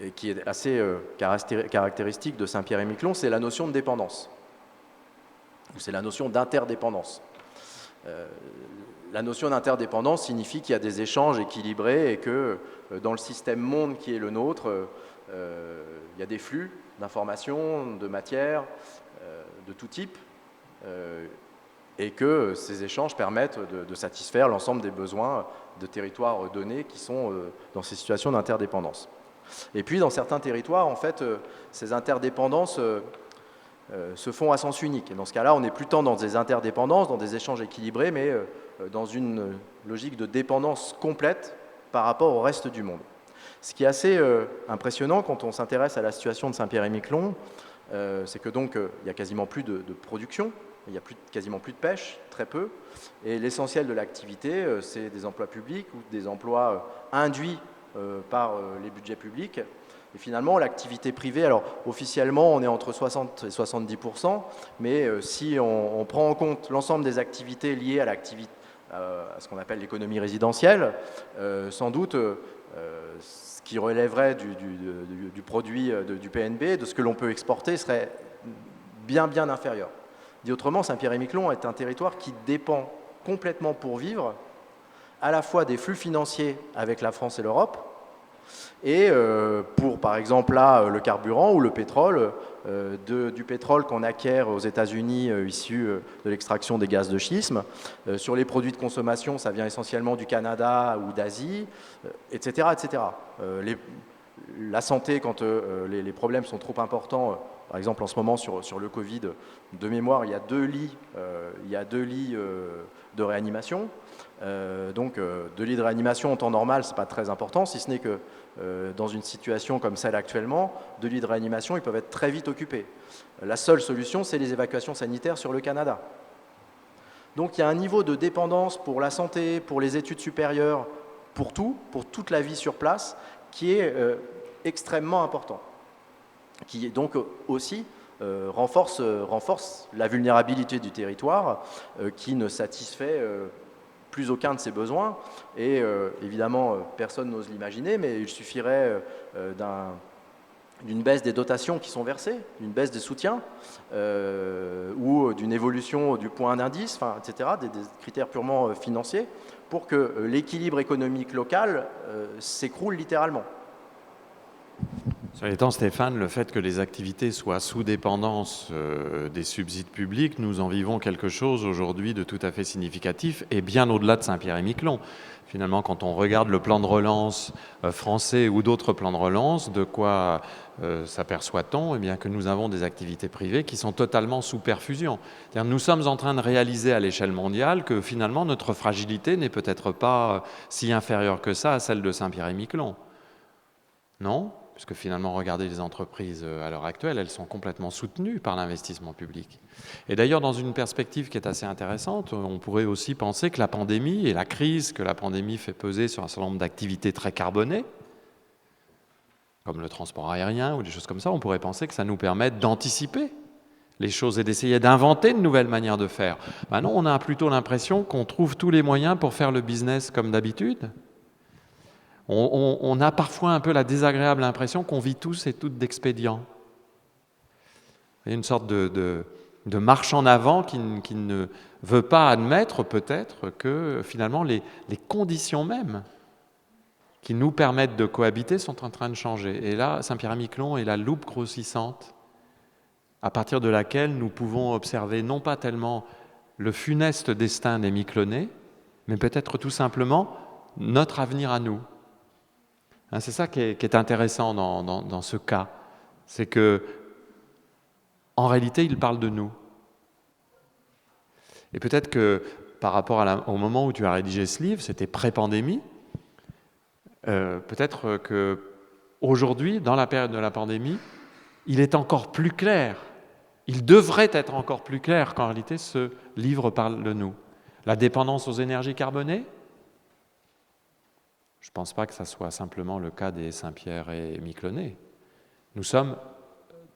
et qui est assez caractéristique de Saint-Pierre-et-Miquelon, c'est la notion de dépendance, ou c'est la notion d'interdépendance. La notion d'interdépendance signifie qu'il y a des échanges équilibrés et que dans le système monde qui est le nôtre, il y a des flux d'informations, de matières, de tout type, et que ces échanges permettent de satisfaire l'ensemble des besoins de territoires donnés qui sont dans ces situations d'interdépendance. Et puis, dans certains territoires, en fait, ces interdépendances se font à sens unique. Et dans ce cas-là, on n'est plus tant dans des interdépendances, dans des échanges équilibrés, mais dans une logique de dépendance complète par rapport au reste du monde. Ce qui est assez impressionnant quand on s'intéresse à la situation de Saint-Pierre-et-Miquelon, c'est que donc il n'y a quasiment plus de production, il n'y a quasiment plus de pêche, très peu, et l'essentiel de l'activité, c'est des emplois publics ou des emplois induits par les budgets publics. Et finalement, l'activité privée, alors officiellement, on est entre 60 et 70%, mais si on prend en compte l'ensemble des activités liées à ce qu'on appelle l'économie résidentielle, sans doute ce qui relèverait du produit du PNB, de ce que l'on peut exporter, serait bien inférieur. Dit autrement, Saint-Pierre-et-Miquelon est un territoire qui dépend complètement pour vivre à la fois des flux financiers avec la France et l'Europe, et pour, par exemple, là, le carburant ou le pétrole, du pétrole qu'on acquiert aux États-Unis issu de l'extraction des gaz de schisme. Sur les produits de consommation, ça vient essentiellement du Canada ou d'Asie, etc. etc. La santé, quand les problèmes sont trop importants, par exemple en ce moment sur le Covid, de mémoire, il y a 2 lits de réanimation. Donc 2 lits de réanimation en temps normal, ce n'est pas très important, si ce n'est que dans une situation comme celle actuellement, 2 lits de réanimation, ils peuvent être très vite occupés. La seule solution, c'est les évacuations sanitaires sur le Canada. Donc il y a un niveau de dépendance pour la santé, pour les études supérieures, pour toute la vie sur place, qui est extrêmement important, qui donc aussi renforce la vulnérabilité du territoire, qui ne satisfait plus aucun de ses besoins, et évidemment personne n'ose l'imaginer, mais il suffirait d'une baisse des dotations qui sont versées, d'une baisse des soutiens, ou d'une évolution du point d'indice, etc., des critères purement financiers, pour que l'équilibre économique local s'écroule littéralement. Cela étant, Stéphane, le fait que les activités soient sous dépendance des subsides publics, nous en vivons quelque chose aujourd'hui de tout à fait significatif et bien au-delà de Saint-Pierre-et-Miquelon. Finalement, quand on regarde le plan de relance français ou d'autres plans de relance, de quoi s'aperçoit-on? Eh bien, que nous avons des activités privées qui sont totalement sous perfusion. C'est-à-dire, nous sommes en train de réaliser à l'échelle mondiale que finalement notre fragilité n'est peut-être pas si inférieure que ça à celle de Saint-Pierre-et-Miquelon. Non ? Puisque finalement, regardez les entreprises à l'heure actuelle, elles sont complètement soutenues par l'investissement public. Et d'ailleurs, dans une perspective qui est assez intéressante, on pourrait aussi penser que la pandémie et la crise que la pandémie fait peser sur un certain nombre d'activités très carbonées, comme le transport aérien ou des choses comme ça, on pourrait penser que ça nous permet d'anticiper les choses et d'essayer d'inventer de nouvelles manières de faire. Ben non, on a plutôt l'impression qu'on trouve tous les moyens pour faire le business comme d'habitude. On a parfois un peu la désagréable impression qu'on vit tous et toutes d'expédients. Il y a une sorte de marche en avant qui ne veut pas admettre peut-être que finalement les conditions mêmes qui nous permettent de cohabiter sont en train de changer. Et là, Saint-Pierre-et-Miquelon est la loupe grossissante à partir de laquelle nous pouvons observer non pas tellement le funeste destin des Miquelonais, mais peut-être tout simplement notre avenir à nous. Hein, c'est ça qui est intéressant dans ce cas. C'est que, en réalité, il parle de nous. Et peut-être que par rapport au moment où tu as rédigé ce livre, c'était pré-pandémie, peut-être qu'aujourd'hui, dans la période de la pandémie, il est encore plus clair, il devrait être encore plus clair qu'en réalité ce livre parle de nous. La dépendance aux énergies carbonées, je ne pense pas que ça soit simplement le cas des Saint-Pierre et Miquelonais. Nous sommes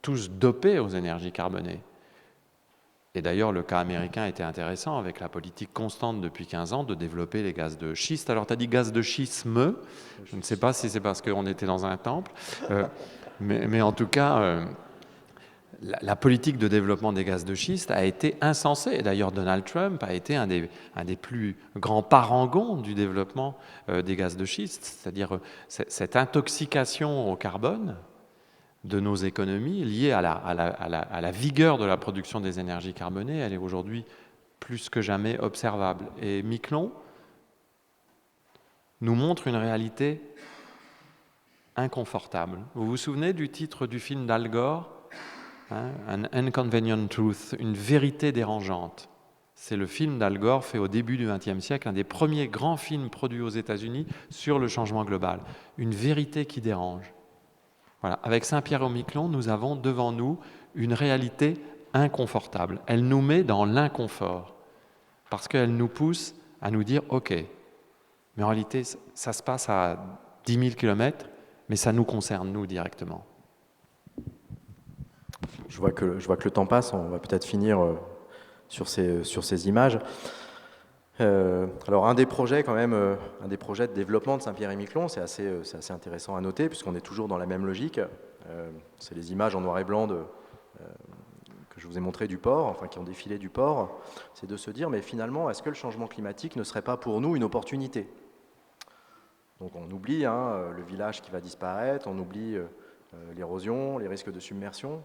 tous dopés aux énergies carbonées. Et d'ailleurs, le cas américain était intéressant avec la politique constante depuis 15 ans de développer les gaz de schiste. Alors, tu as dit gaz de schisme, je ne sais pas si c'est parce qu'on était dans un temple, mais en tout cas, la politique de développement des gaz de schiste a été insensée. Et d'ailleurs, Donald Trump a été un des plus grands parangons du développement des gaz de schiste, c'est-à-dire cette intoxication au carbone de nos économies liées à la vigueur de la production des énergies carbonées, elle est aujourd'hui plus que jamais observable. Et Miquelon nous montre une réalité inconfortable. Vous vous souvenez du titre du film d'Al Gore, hein, An Inconvenient Truth, une vérité dérangeante. C'est le film d'Al Gore fait au début du XXe siècle, un des premiers grands films produits aux États-Unis sur le changement global. Une vérité qui dérange. Voilà. Avec Saint-Pierre-et-Miquelon, nous avons devant nous une réalité inconfortable. Elle nous met dans l'inconfort parce qu'elle nous pousse à nous dire « Ok, mais en réalité, ça se passe à 10 000 km, mais ça nous concerne, nous, directement. » Je vois que le temps passe, on va peut-être finir sur ces images. Alors un des projets de développement de Saint-Pierre-et-Miquelon, c'est assez intéressant à noter puisqu'on est toujours dans la même logique. C'est les images en noir et blanc que je vous ai montrées du port, enfin qui ont défilé du port. C'est de se dire, mais finalement, est-ce que le changement climatique ne serait pas pour nous une opportunité? Donc on oublie le village qui va disparaître, on oublie l'érosion, les risques de submersion.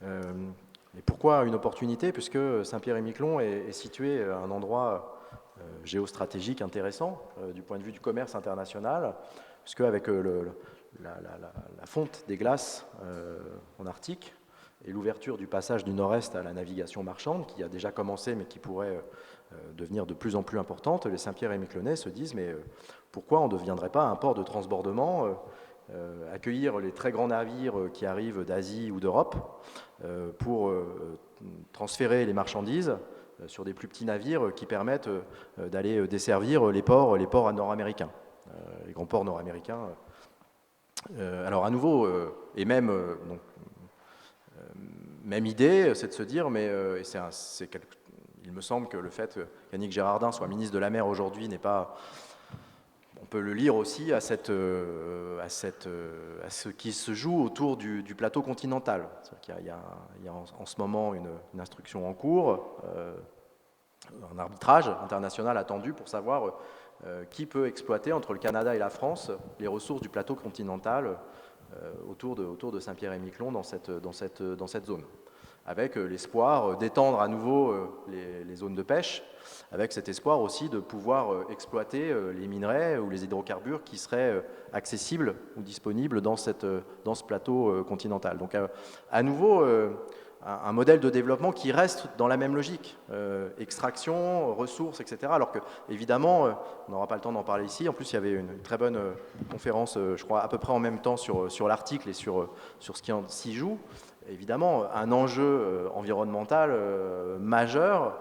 Et pourquoi une opportunité? Puisque Saint-Pierre-et-Miquelon est situé à un endroit géostratégique intéressant du point de vue du commerce international, puisque avec la fonte des glaces en Arctique et l'ouverture du passage du nord-est à la navigation marchande, qui a déjà commencé mais qui pourrait devenir de plus en plus importante, les Saint-Pierre-et-Miquelonais se disent mais pourquoi on ne deviendrait pas un port de transbordement, accueillir les très grands navires qui arrivent d'Asie ou d'Europe pour transférer les marchandises sur des plus petits navires qui permettent d'aller desservir les ports nord-américains, les grands ports nord-américains. Alors à nouveau, et même idée, c'est de se dire, mais il me semble que le fait qu'Yannick Gérardin soit ministre de la Mer aujourd'hui n'est pas... On peut le lire aussi à ce qui se joue autour du plateau continental. Il y a en ce moment une instruction en cours, un arbitrage international attendu pour savoir qui peut exploiter entre le Canada et la France les ressources du plateau continental autour de Saint-Pierre-et-Miquelon dans cette zone, avec l'espoir d'étendre à nouveau les zones de pêche, avec cet espoir aussi de pouvoir exploiter les minerais ou les hydrocarbures qui seraient accessibles ou disponibles dans ce plateau continental. Donc à nouveau, un modèle de développement qui reste dans la même logique, extraction, ressources, etc. Alors que, évidemment, on n'aura pas le temps d'en parler ici. En plus, il y avait une très bonne conférence, je crois, à peu près en même temps sur l'article et sur ce qui s'y joue. Évidemment, un enjeu environnemental majeur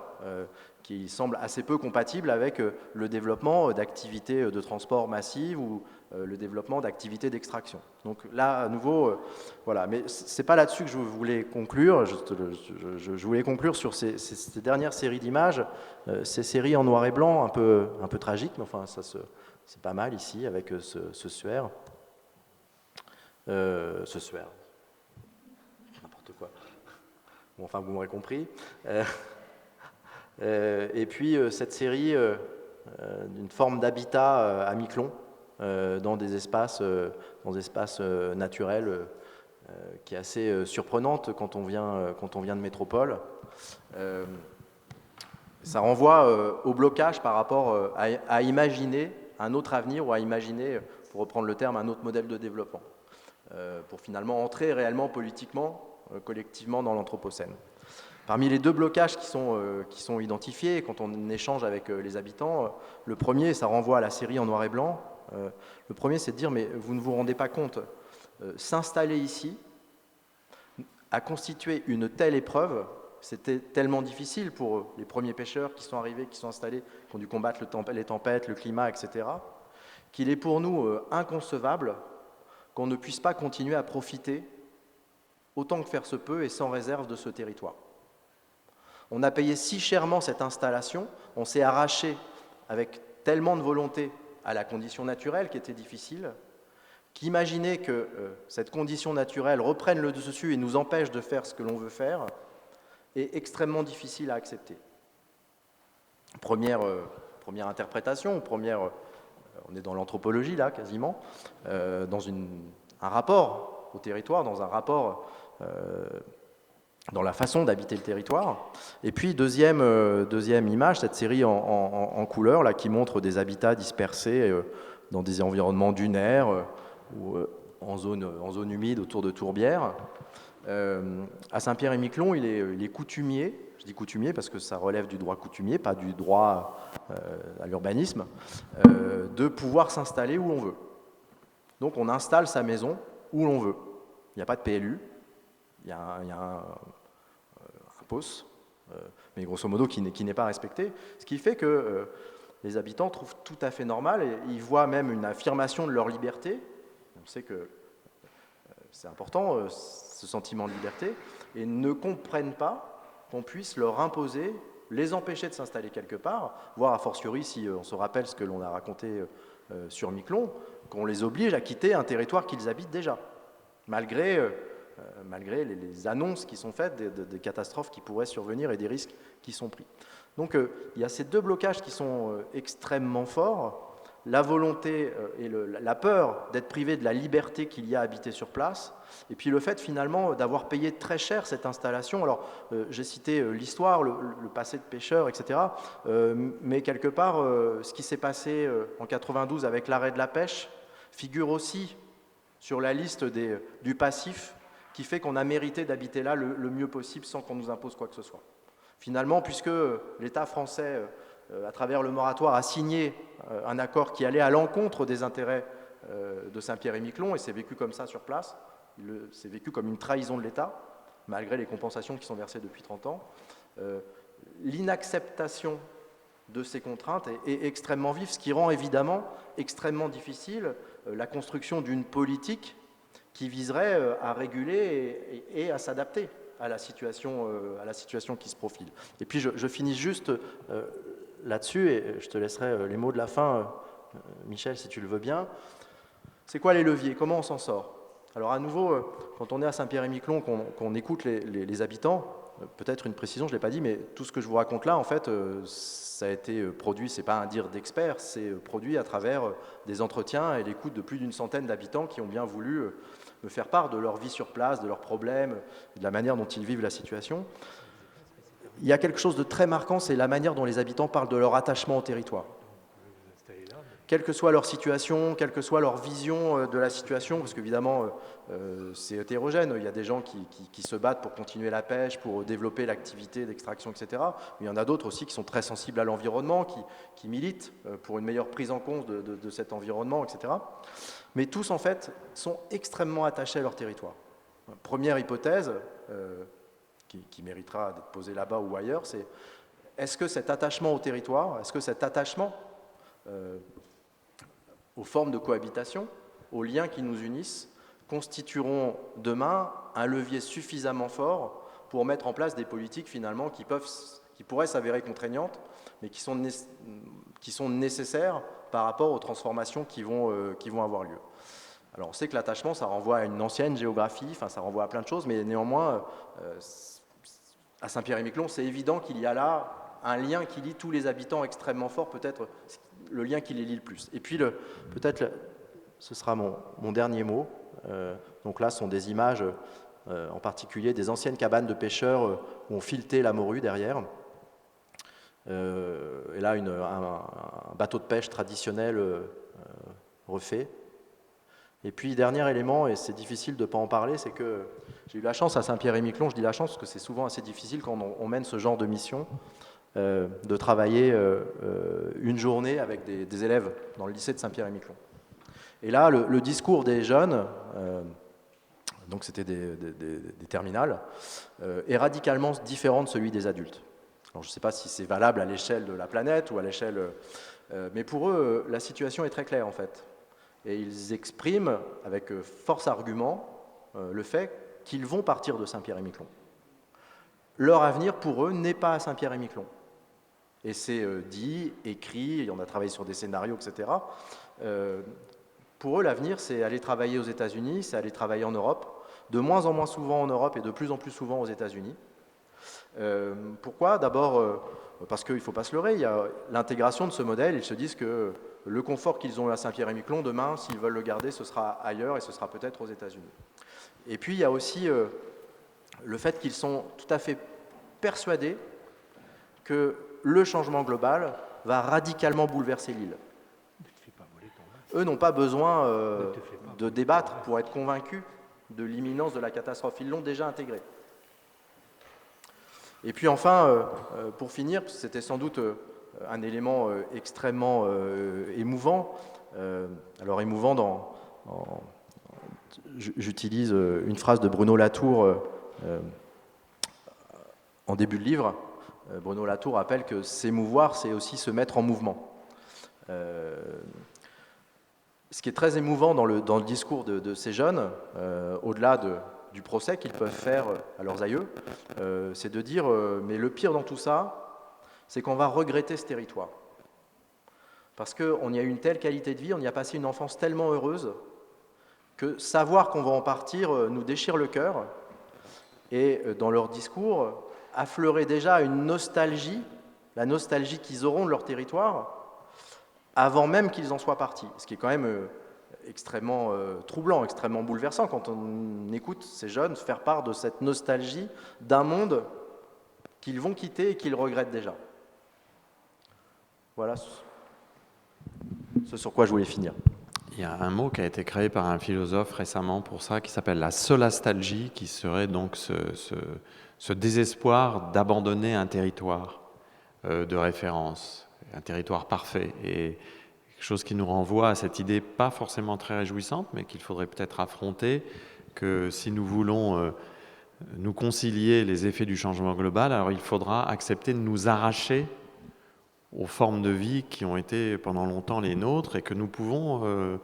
qui semble assez peu compatible avec le développement d'activités de transport massives ou le développement d'activités d'extraction. Donc là, à nouveau, voilà. Mais ce n'est pas là-dessus que je voulais conclure. Je voulais conclure sur ces dernières séries d'images, ces séries en noir et blanc, un peu tragiques, mais enfin, c'est pas mal ici, avec ce suaire. N'importe quoi. Bon, enfin, vous m'aurez compris. Et puis cette série d'une forme d'habitat à Miquelon, dans des espaces naturels qui est assez surprenante quand on vient de métropole. Ça renvoie au blocage par rapport à imaginer un autre avenir ou à imaginer pour reprendre le terme, un autre modèle de développement, pour finalement entrer réellement politiquement, collectivement dans l'Anthropocène. Parmi les 2 blocages qui sont identifiés quand on échange avec les habitants, le premier, ça renvoie à la série en noir et blanc, le premier c'est de dire mais vous ne vous rendez pas compte, s'installer ici a constitué une telle épreuve, c'était tellement difficile pour les premiers pêcheurs qui sont arrivés, qui sont installés, qui ont dû combattre les tempêtes, le climat, etc., qu'il est pour nous inconcevable qu'on ne puisse pas continuer à profiter autant que faire se peut et sans réserve de ce territoire. On a payé si chèrement cette installation, on s'est arraché avec tellement de volonté à la condition naturelle qui était difficile, qu'imaginer que cette condition naturelle reprenne le dessus et nous empêche de faire ce que l'on veut faire est extrêmement difficile à accepter. Première interprétation, on est dans l'anthropologie là quasiment, dans un rapport au territoire, dans un rapport dans la façon d'habiter le territoire. Et puis deuxième image, cette série en couleur là, qui montre des habitats dispersés dans des environnements dunaires ou en zone humide autour de tourbières. À Saint-Pierre-et-Miquelon, il est coutumier, je dis coutumier parce que ça relève du droit coutumier, pas du droit à l'urbanisme, de pouvoir s'installer où on veut. Donc on installe sa maison où l'on veut. Il n'y a pas de PLU, il y a un POS, mais grosso modo qui n'est pas respecté, ce qui fait que les habitants trouvent tout à fait normal, et ils voient même une affirmation de leur liberté. On sait que c'est important, ce sentiment de liberté, et ne comprennent pas qu'on puisse leur imposer, les empêcher de s'installer quelque part, voire a fortiori, si on se rappelle ce que l'on a raconté sur Miquelon, qu'on les oblige à quitter un territoire qu'ils habitent déjà, malgré les annonces qui sont faites des catastrophes qui pourraient survenir et des risques qui sont pris. Donc il y a ces 2 blocages qui sont extrêmement forts, la volonté et la peur d'être privé de la liberté qu'il y a à habiter sur place, et puis le fait finalement d'avoir payé très cher cette installation. Alors j'ai cité l'histoire, le passé de pêcheurs, etc., mais quelque part ce qui s'est passé en 92 avec l'arrêt de la pêche figure aussi sur la liste du passif qui fait qu'on a mérité d'habiter là le mieux possible sans qu'on nous impose quoi que ce soit. Finalement, puisque l'État français, à travers le moratoire, a signé un accord qui allait à l'encontre des intérêts de Saint-Pierre-et-Miquelon, et c'est vécu comme ça sur place, c'est vécu comme une trahison de l'État, malgré les compensations qui sont versées depuis 30 ans, l'inacceptation de ces contraintes est extrêmement vive, ce qui rend évidemment extrêmement difficile la construction d'une politique qui viserait à réguler et à s'adapter à la situation qui se profile. Et puis je finis juste là-dessus, et je te laisserai les mots de la fin, Michel, si tu le veux bien. C'est quoi les leviers? Comment on s'en sort? Alors à nouveau, quand on est à Saint-Pierre-et-Miquelon, qu'on écoute les habitants, peut-être une précision, je ne l'ai pas dit, mais tout ce que je vous raconte là, en fait, ça a été produit, ce n'est pas un dire d'expert, c'est produit à travers des entretiens et l'écoute de plus d'une centaine d'habitants qui ont bien voulu me faire part de leur vie sur place, de leurs problèmes, de la manière dont ils vivent la situation. Il y a quelque chose de très marquant, c'est la manière dont les habitants parlent de leur attachement au territoire. Quelle que soit leur situation, quelle que soit leur vision de la situation, parce qu'évidemment, c'est hétérogène. Il y a des gens qui se battent pour continuer la pêche, pour développer l'activité d'extraction, etc. Mais il y en a d'autres aussi qui sont très sensibles à l'environnement, qui militent pour une meilleure prise en compte de cet environnement, etc. Mais tous, en fait, sont extrêmement attachés à leur territoire. Première hypothèse, qui méritera d'être posée là-bas ou ailleurs, c'est est-ce que cet attachement au territoire, est-ce que cet attachement aux formes de cohabitation, aux liens qui nous unissent, constitueront demain un levier suffisamment fort pour mettre en place des politiques finalement qui pourraient s'avérer contraignantes, mais qui sont nécessaires par rapport aux transformations qui vont avoir lieu. Alors on sait que l'attachement, ça renvoie à une ancienne géographie, enfin ça renvoie à plein de choses, mais néanmoins, à Saint-Pierre-et-Miquelon, c'est évident qu'il y a là un lien qui lie tous les habitants extrêmement fort, peut-être le lien qui les lie le plus. Et puis peut-être, ce sera mon dernier mot, donc là ce sont des images, en particulier des anciennes cabanes de pêcheurs où on filetait la morue derrière. Et là, un bateau de pêche traditionnel refait, Et puis, dernier élément, et c'est difficile de ne pas en parler, c'est que j'ai eu la chance à Saint-Pierre-et-Miquelon, je dis la chance parce que c'est souvent assez difficile quand on mène ce genre de mission, de travailler une journée avec des élèves dans le lycée de Saint-Pierre-et-Miquelon. Et là, le discours des jeunes, donc c'était des terminales, est radicalement différent de celui des adultes. Alors, je ne sais pas si c'est valable à l'échelle de la planète ou à l'échelle... mais pour eux, la situation est très claire en fait. Et ils expriment avec force argument le fait qu'ils vont partir de Saint-Pierre-et-Miquelon. Leur avenir pour eux n'est pas à Saint-Pierre-et-Miquelon. Et c'est dit, écrit, on a travaillé sur des scénarios, etc. Pour eux, l'avenir, c'est aller travailler aux États-Unis, c'est aller travailler en Europe, de moins en moins souvent en Europe et de plus en plus souvent aux États-Unis. Pourquoi ? D'abord, parce qu'il ne faut pas se leurrer, il y a l'intégration de ce modèle, ils se disent que le confort qu'ils ont à Saint-Pierre-et-Miquelon, demain, s'ils veulent le garder, ce sera ailleurs et ce sera peut-être aux États-Unis. Et puis, il y a aussi le fait qu'ils sont tout à fait persuadés que le changement global va radicalement bouleverser l'île. Eux n'ont pas besoin de débattre pour être convaincus de l'imminence de la catastrophe. Ils l'ont déjà intégré. Et puis enfin, pour finir, c'était sans doute un élément extrêmement émouvant. Alors émouvant j'utilise une phrase de Bruno Latour en début de livre. Bruno Latour rappelle que s'émouvoir, c'est aussi se mettre en mouvement. Ce qui est très émouvant dans le discours de ces jeunes, au-delà du procès qu'ils peuvent faire à leurs aïeux, c'est de dire mais le pire dans tout ça, c'est qu'on va regretter ce territoire. Parce qu'on y a eu une telle qualité de vie, on y a passé une enfance tellement heureuse, que savoir qu'on va en partir nous déchire le cœur. Et dans leur discours, affleurer déjà une nostalgie, la nostalgie qu'ils auront de leur territoire, avant même qu'ils en soient partis. Ce qui est quand même extrêmement troublant, extrêmement bouleversant quand on écoute ces jeunes faire part de cette nostalgie d'un monde qu'ils vont quitter et qu'ils regrettent déjà. Voilà ce sur quoi je voulais finir. Il y a un mot qui a été créé par un philosophe récemment pour ça, qui s'appelle la solastalgie, qui serait donc ce désespoir d'abandonner un territoire de référence, un territoire parfait, et quelque chose qui nous renvoie à cette idée pas forcément très réjouissante, mais qu'il faudrait peut-être affronter, que si nous voulons nous concilier les effets du changement global, alors il faudra accepter de nous arracher aux formes de vie qui ont été pendant longtemps les nôtres et que nous pouvons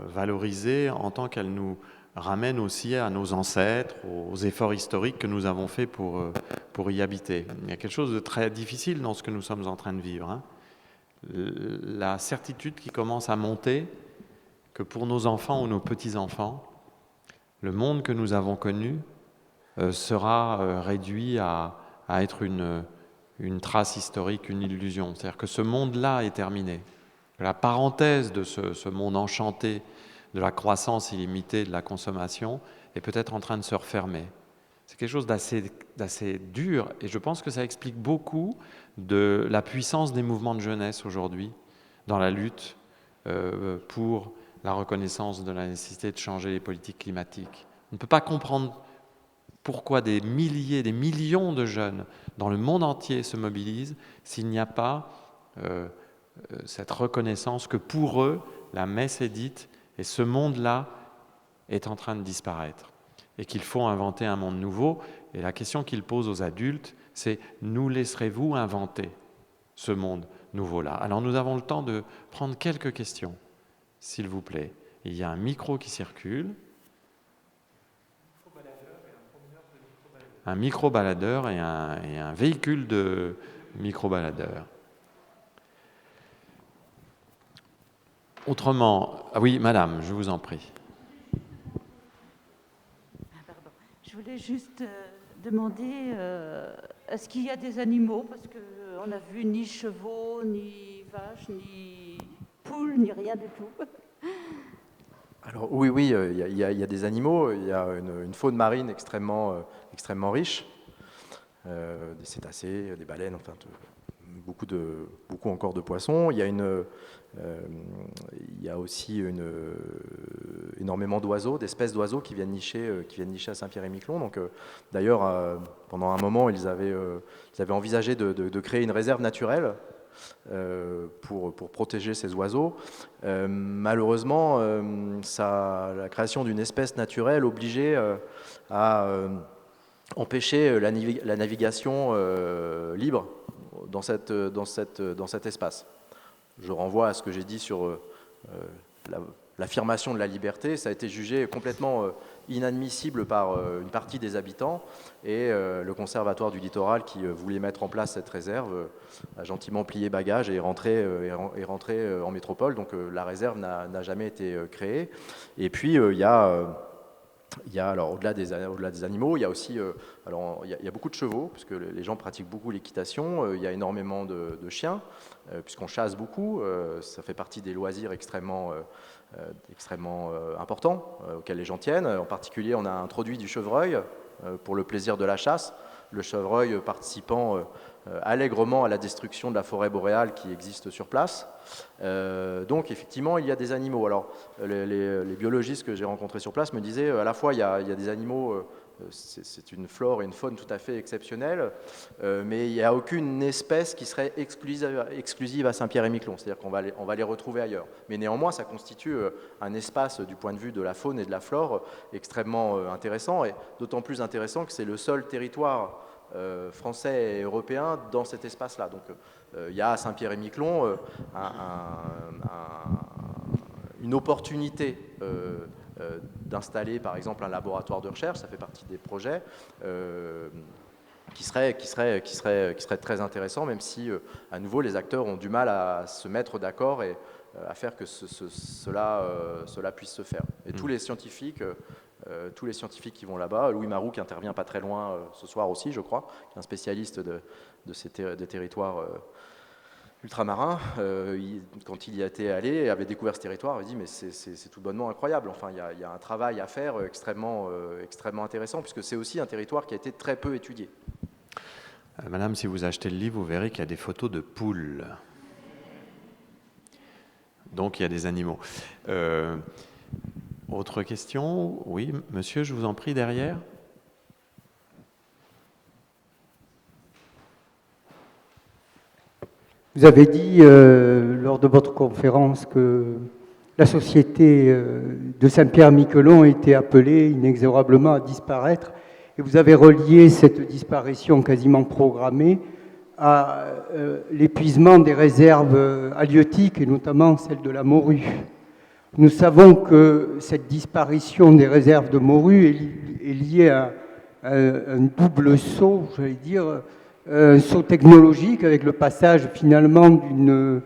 valoriser en tant qu'elles nous ramènent aussi à nos ancêtres, aux efforts historiques que nous avons faits pour y habiter. Il y a quelque chose de très difficile dans ce que nous sommes en train de vivre, hein. La certitude qui commence à monter que pour nos enfants ou nos petits-enfants, le monde que nous avons connu sera réduit à être une trace historique, une illusion. C'est-à-dire que ce monde-là est terminé. La parenthèse de ce monde enchanté de la croissance illimitée, de la consommation, est peut-être en train de se refermer. C'est quelque chose d'assez dur, et je pense que ça explique beaucoup de la puissance des mouvements de jeunesse aujourd'hui dans la lutte pour la reconnaissance de la nécessité de changer les politiques climatiques. On ne peut pas comprendre pourquoi des milliers, des millions de jeunes dans le monde entier se mobilisent s'il n'y a pas cette reconnaissance que pour eux, la messe est dite et ce monde-là est en train de disparaître et qu'il faut inventer un monde nouveau. Et la question qu'ils posent aux adultes, c'est « nous laisserez-vous inventer ce monde nouveau-là » Alors nous avons le temps de prendre quelques questions, s'il vous plaît. Il y a un micro qui circule. Un micro-baladeur et un véhicule de micro-baladeur. Autrement, ah oui, madame, je vous en prie. Pardon. Je voulais juste demander, est-ce qu'il y a des animaux? Parce qu'on n'a vu ni chevaux, ni vaches, ni poules, ni rien du tout. Alors oui, il y a des animaux, il y a une faune marine extrêmement riche, des cétacés, des baleines, enfin beaucoup encore de poissons. Il y a aussi énormément d'oiseaux, d'espèces d'oiseaux qui viennent nicher à Saint-Pierre-et-Miquelon. Donc, d'ailleurs, pendant un moment, ils avaient envisagé de créer une réserve naturelle pour protéger ces oiseaux. Malheureusement, la création d'une espèce naturelle obligeait à empêcher la navigation libre dans cet espace. Je renvoie à ce que j'ai dit sur l'affirmation de la liberté. Ça a été jugé complètement inadmissible par une partie des habitants, et le Conservatoire du littoral, qui voulait mettre en place cette réserve, a gentiment plié bagage et est rentré en métropole. Donc la réserve n'a jamais été créée. Et puis il y a alors au-delà des animaux, il y a aussi il y a beaucoup de chevaux, puisque les gens pratiquent beaucoup l'équitation. Il y a énormément de chiens, puisqu'on chasse beaucoup. Ça fait partie des loisirs extrêmement importants auxquels les gens tiennent. En particulier, on a introduit du chevreuil pour le plaisir de la chasse. Le chevreuil participant allègrement à la destruction de la forêt boréale qui existe sur place. Donc effectivement, il y a des animaux. Alors les biologistes que j'ai rencontrés sur place me disaient à la fois il y a des animaux, c'est une flore et une faune tout à fait exceptionnelles, mais il n'y a aucune espèce qui serait exclusive à Saint-Pierre-et-Miquelon, c'est-à-dire qu'on va les retrouver ailleurs. Mais néanmoins, ça constitue un espace du point de vue de la faune et de la flore extrêmement intéressant, et d'autant plus intéressant que c'est le seul territoire français et européen dans cet espace-là. Donc il y a à Saint-Pierre-et-Miquelon une opportunité d'installer par exemple un laboratoire de recherche. Ça fait partie des projets qui serait très intéressant, même si à nouveau les acteurs ont du mal à se mettre d'accord et à faire que cela puisse se faire. Et tous les scientifiques qui vont là-bas, Louis Maroux qui intervient pas très loin ce soir aussi, je crois, qui est un spécialiste des territoires ultramarins, quand il y était allé et avait découvert ce territoire, il dit mais c'est tout bonnement incroyable. Enfin, il y a un travail à faire extrêmement intéressant, puisque c'est aussi un territoire qui a été très peu étudié. Madame, si vous achetez le livre, vous verrez qu'il y a des photos de poules. Donc il y a des animaux. Autre question? Oui, monsieur, je vous en prie, derrière. Vous avez dit lors de votre conférence que la société de Saint-Pierre-Miquelon était appelée inexorablement à disparaître, et vous avez relié cette disparition quasiment programmée à l'épuisement des réserves halieutiques, et notamment celle de la morue. Nous savons que cette disparition des réserves de morue est liée à un double saut, j'allais dire, un saut technologique avec le passage finalement d'une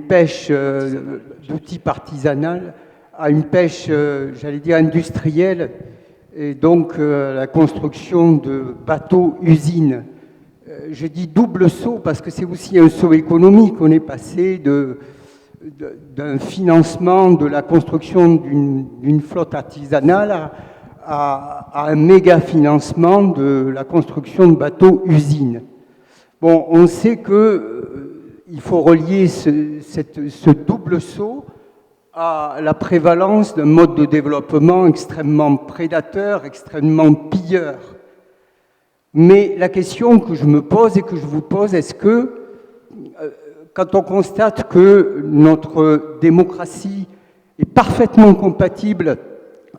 pêche d'outils artisanale à une pêche, j'allais dire, industrielle, et donc la construction de bateaux-usines. Je dis double saut parce que c'est aussi un saut économique. On est passé d'un financement de la construction d'une flotte artisanale à un méga financement de la construction de bateaux-usines. Bon, on sait qu'il faut relier ce double saut à la prévalence d'un mode de développement extrêmement prédateur, extrêmement pilleur. Mais la question que je me pose et que je vous pose, est-ce que, quand on constate que notre démocratie est parfaitement compatible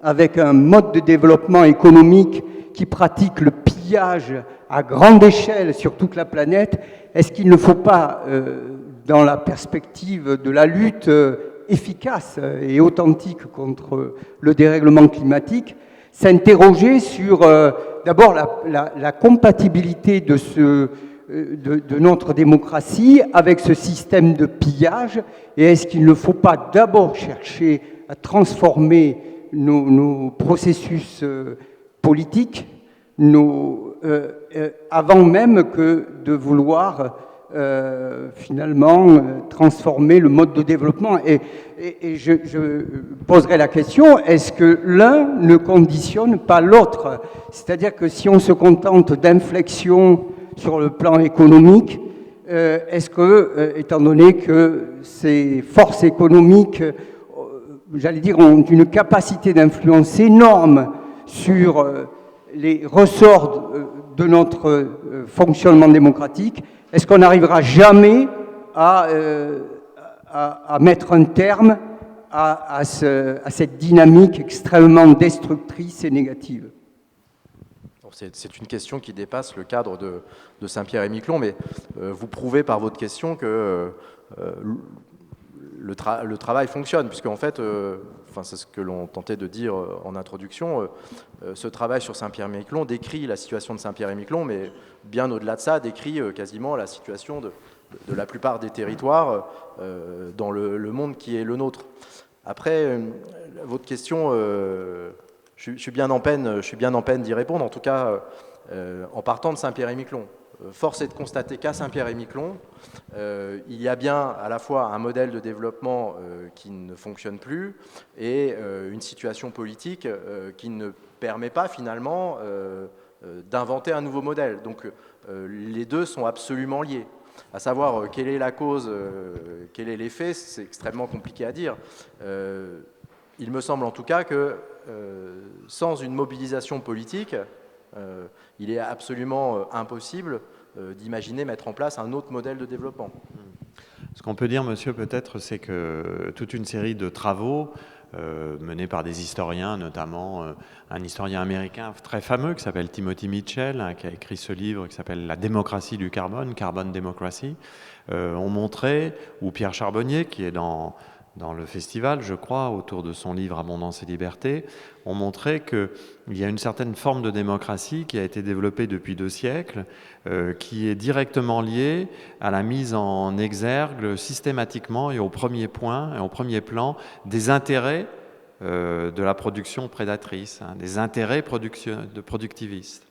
avec un mode de développement économique qui pratique le pillage à grande échelle sur toute la planète, est-ce qu'il ne faut pas, dans la perspective de la lutte efficace et authentique contre le dérèglement climatique, s'interroger sur d'abord la compatibilité de notre démocratie avec ce système de pillage, et est-ce qu'il ne faut pas d'abord chercher à transformer nos processus politiques avant même que de vouloir finalement transformer le mode de développement. Et je poserai la question, est-ce que l'un ne conditionne pas l'autre? C'est-à-dire que si on se contente d'inflexion sur le plan économique, est-ce que, étant donné que ces forces économiques, j'allais dire, ont une capacité d'influence énorme sur les ressorts de notre fonctionnement démocratique, est-ce qu'on n'arrivera jamais à mettre un terme à cette dynamique extrêmement destructrice et négative? C'est une question qui dépasse le cadre de Saint-Pierre-et-Miquelon, mais vous prouvez par votre question que le travail fonctionne, puisque en fait, c'est ce que l'on tentait de dire en introduction, ce travail sur Saint-Pierre-et-Miquelon décrit la situation de Saint-Pierre-et-Miquelon, mais bien au-delà de ça, décrit quasiment la situation de la plupart des territoires dans le monde qui est le nôtre. Après, votre question, je suis bien en peine d'y répondre, en tout cas en partant de Saint-Pierre-et-Miquelon. Force est de constater qu'à Saint-Pierre-et-Miquelon, il y a bien à la fois un modèle de développement qui ne fonctionne plus et une situation politique qui ne permet pas finalement d'inventer un nouveau modèle. Donc les deux sont absolument liés. À savoir quelle est la cause, quel est l'effet, c'est extrêmement compliqué à dire. Il me semble en tout cas que sans une mobilisation politique, il est absolument impossible d'imaginer mettre en place un autre modèle de développement. Ce qu'on peut dire, monsieur, peut-être, c'est que toute une série de travaux menés par des historiens, notamment un historien américain très fameux qui s'appelle Timothy Mitchell, qui a écrit ce livre qui s'appelle « La démocratie du carbone », Carbon Democracy, ont montré, ou Pierre Charbonnier, qui est dans le festival, je crois, autour de son livre « Abondance et liberté », ont montré qu'il y a une certaine forme de démocratie qui a été développée depuis 2 siècles, qui est directement liée à la mise en exergue systématiquement et au premier plan des intérêts de la production prédatrice, des intérêts productivistes.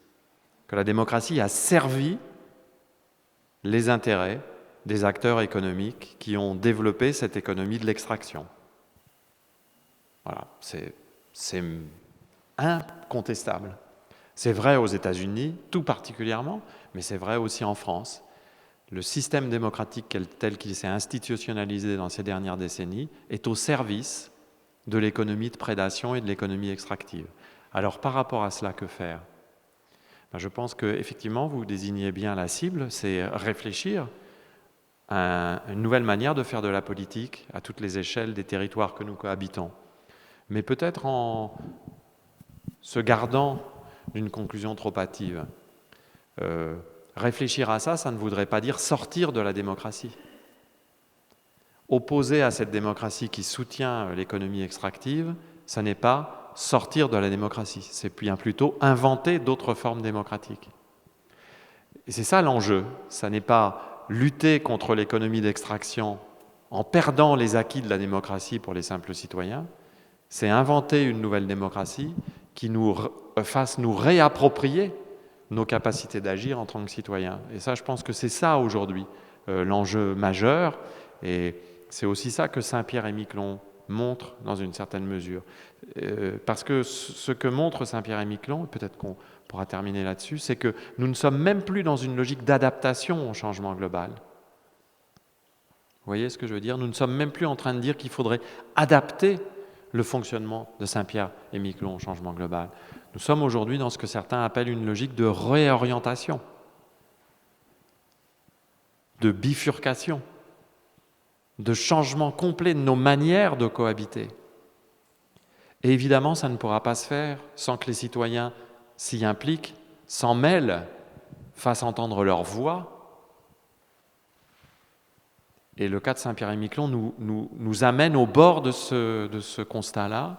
Que la démocratie a servi les intérêts des acteurs économiques qui ont développé cette économie de l'extraction. Voilà, c'est incontestable. C'est vrai aux États-Unis, tout particulièrement, mais c'est vrai aussi en France. Le système démocratique tel qu'il s'est institutionnalisé dans ces dernières décennies est au service de l'économie de prédation et de l'économie extractive. Alors par rapport à cela, que faire? Je pense qu'effectivement, vous désignez bien la cible, c'est réfléchir à une nouvelle manière de faire de la politique à toutes les échelles des territoires que nous cohabitons. Mais peut-être en se gardant d'une conclusion trop hâtive. Réfléchir à ça, ça ne voudrait pas dire sortir de la démocratie. Opposé à cette démocratie qui soutient l'économie extractive, ça n'est pas sortir de la démocratie, c'est bien plutôt inventer d'autres formes démocratiques. Et c'est ça l'enjeu, ça n'est pas lutter contre l'économie d'extraction en perdant les acquis de la démocratie pour les simples citoyens, c'est inventer une nouvelle démocratie qui nous fasse nous réapproprier nos capacités d'agir en tant que citoyens. Et ça, je pense que c'est ça aujourd'hui l'enjeu majeur, et c'est aussi ça que Saint-Pierre-et-Miquelon montre dans une certaine mesure. Parce que ce que montre Saint-Pierre-et-Miquelon, et peut-être qu'on pourra terminer là-dessus, c'est que nous ne sommes même plus dans une logique d'adaptation au changement global. Vous voyez ce que je veux dire? Nous ne sommes même plus en train de dire qu'il faudrait adapter le fonctionnement de Saint-Pierre-et-Miquelon au changement global. Nous sommes aujourd'hui dans ce que certains appellent une logique de réorientation, de bifurcation, de changement complet de nos manières de cohabiter. Et évidemment, ça ne pourra pas se faire sans que les citoyens s'y impliquent, s'en mêlent, fassent entendre leur voix. Et le cas de Saint-Pierre-et-Miquelon nous amène au bord de ce constat-là.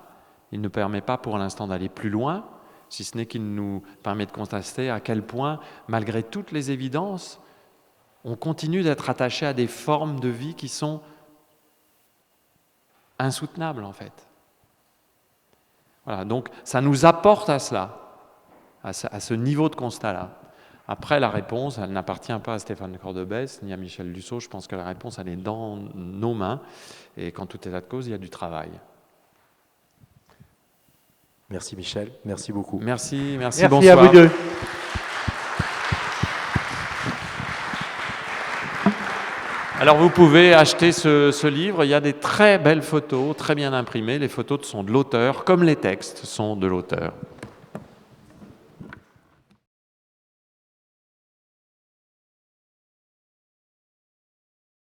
Il ne permet pas pour l'instant d'aller plus loin, si ce n'est qu'il nous permet de constater à quel point, malgré toutes les évidences, on continue d'être attaché à des formes de vie qui sont insoutenables, en fait. Voilà, donc ça nous apporte à cela, à ce niveau de constat-là. Après, la réponse, elle n'appartient pas à Stéphane Cordebès ni à Michel Dussault. Je pense que la réponse, elle est dans nos mains. Et quand tout est à cause, il y a du travail. Merci Michel, merci beaucoup. Merci, merci à vous deux. Alors vous pouvez acheter ce livre, il y a des très belles photos, très bien imprimées, les photos sont de l'auteur, comme les textes sont de l'auteur.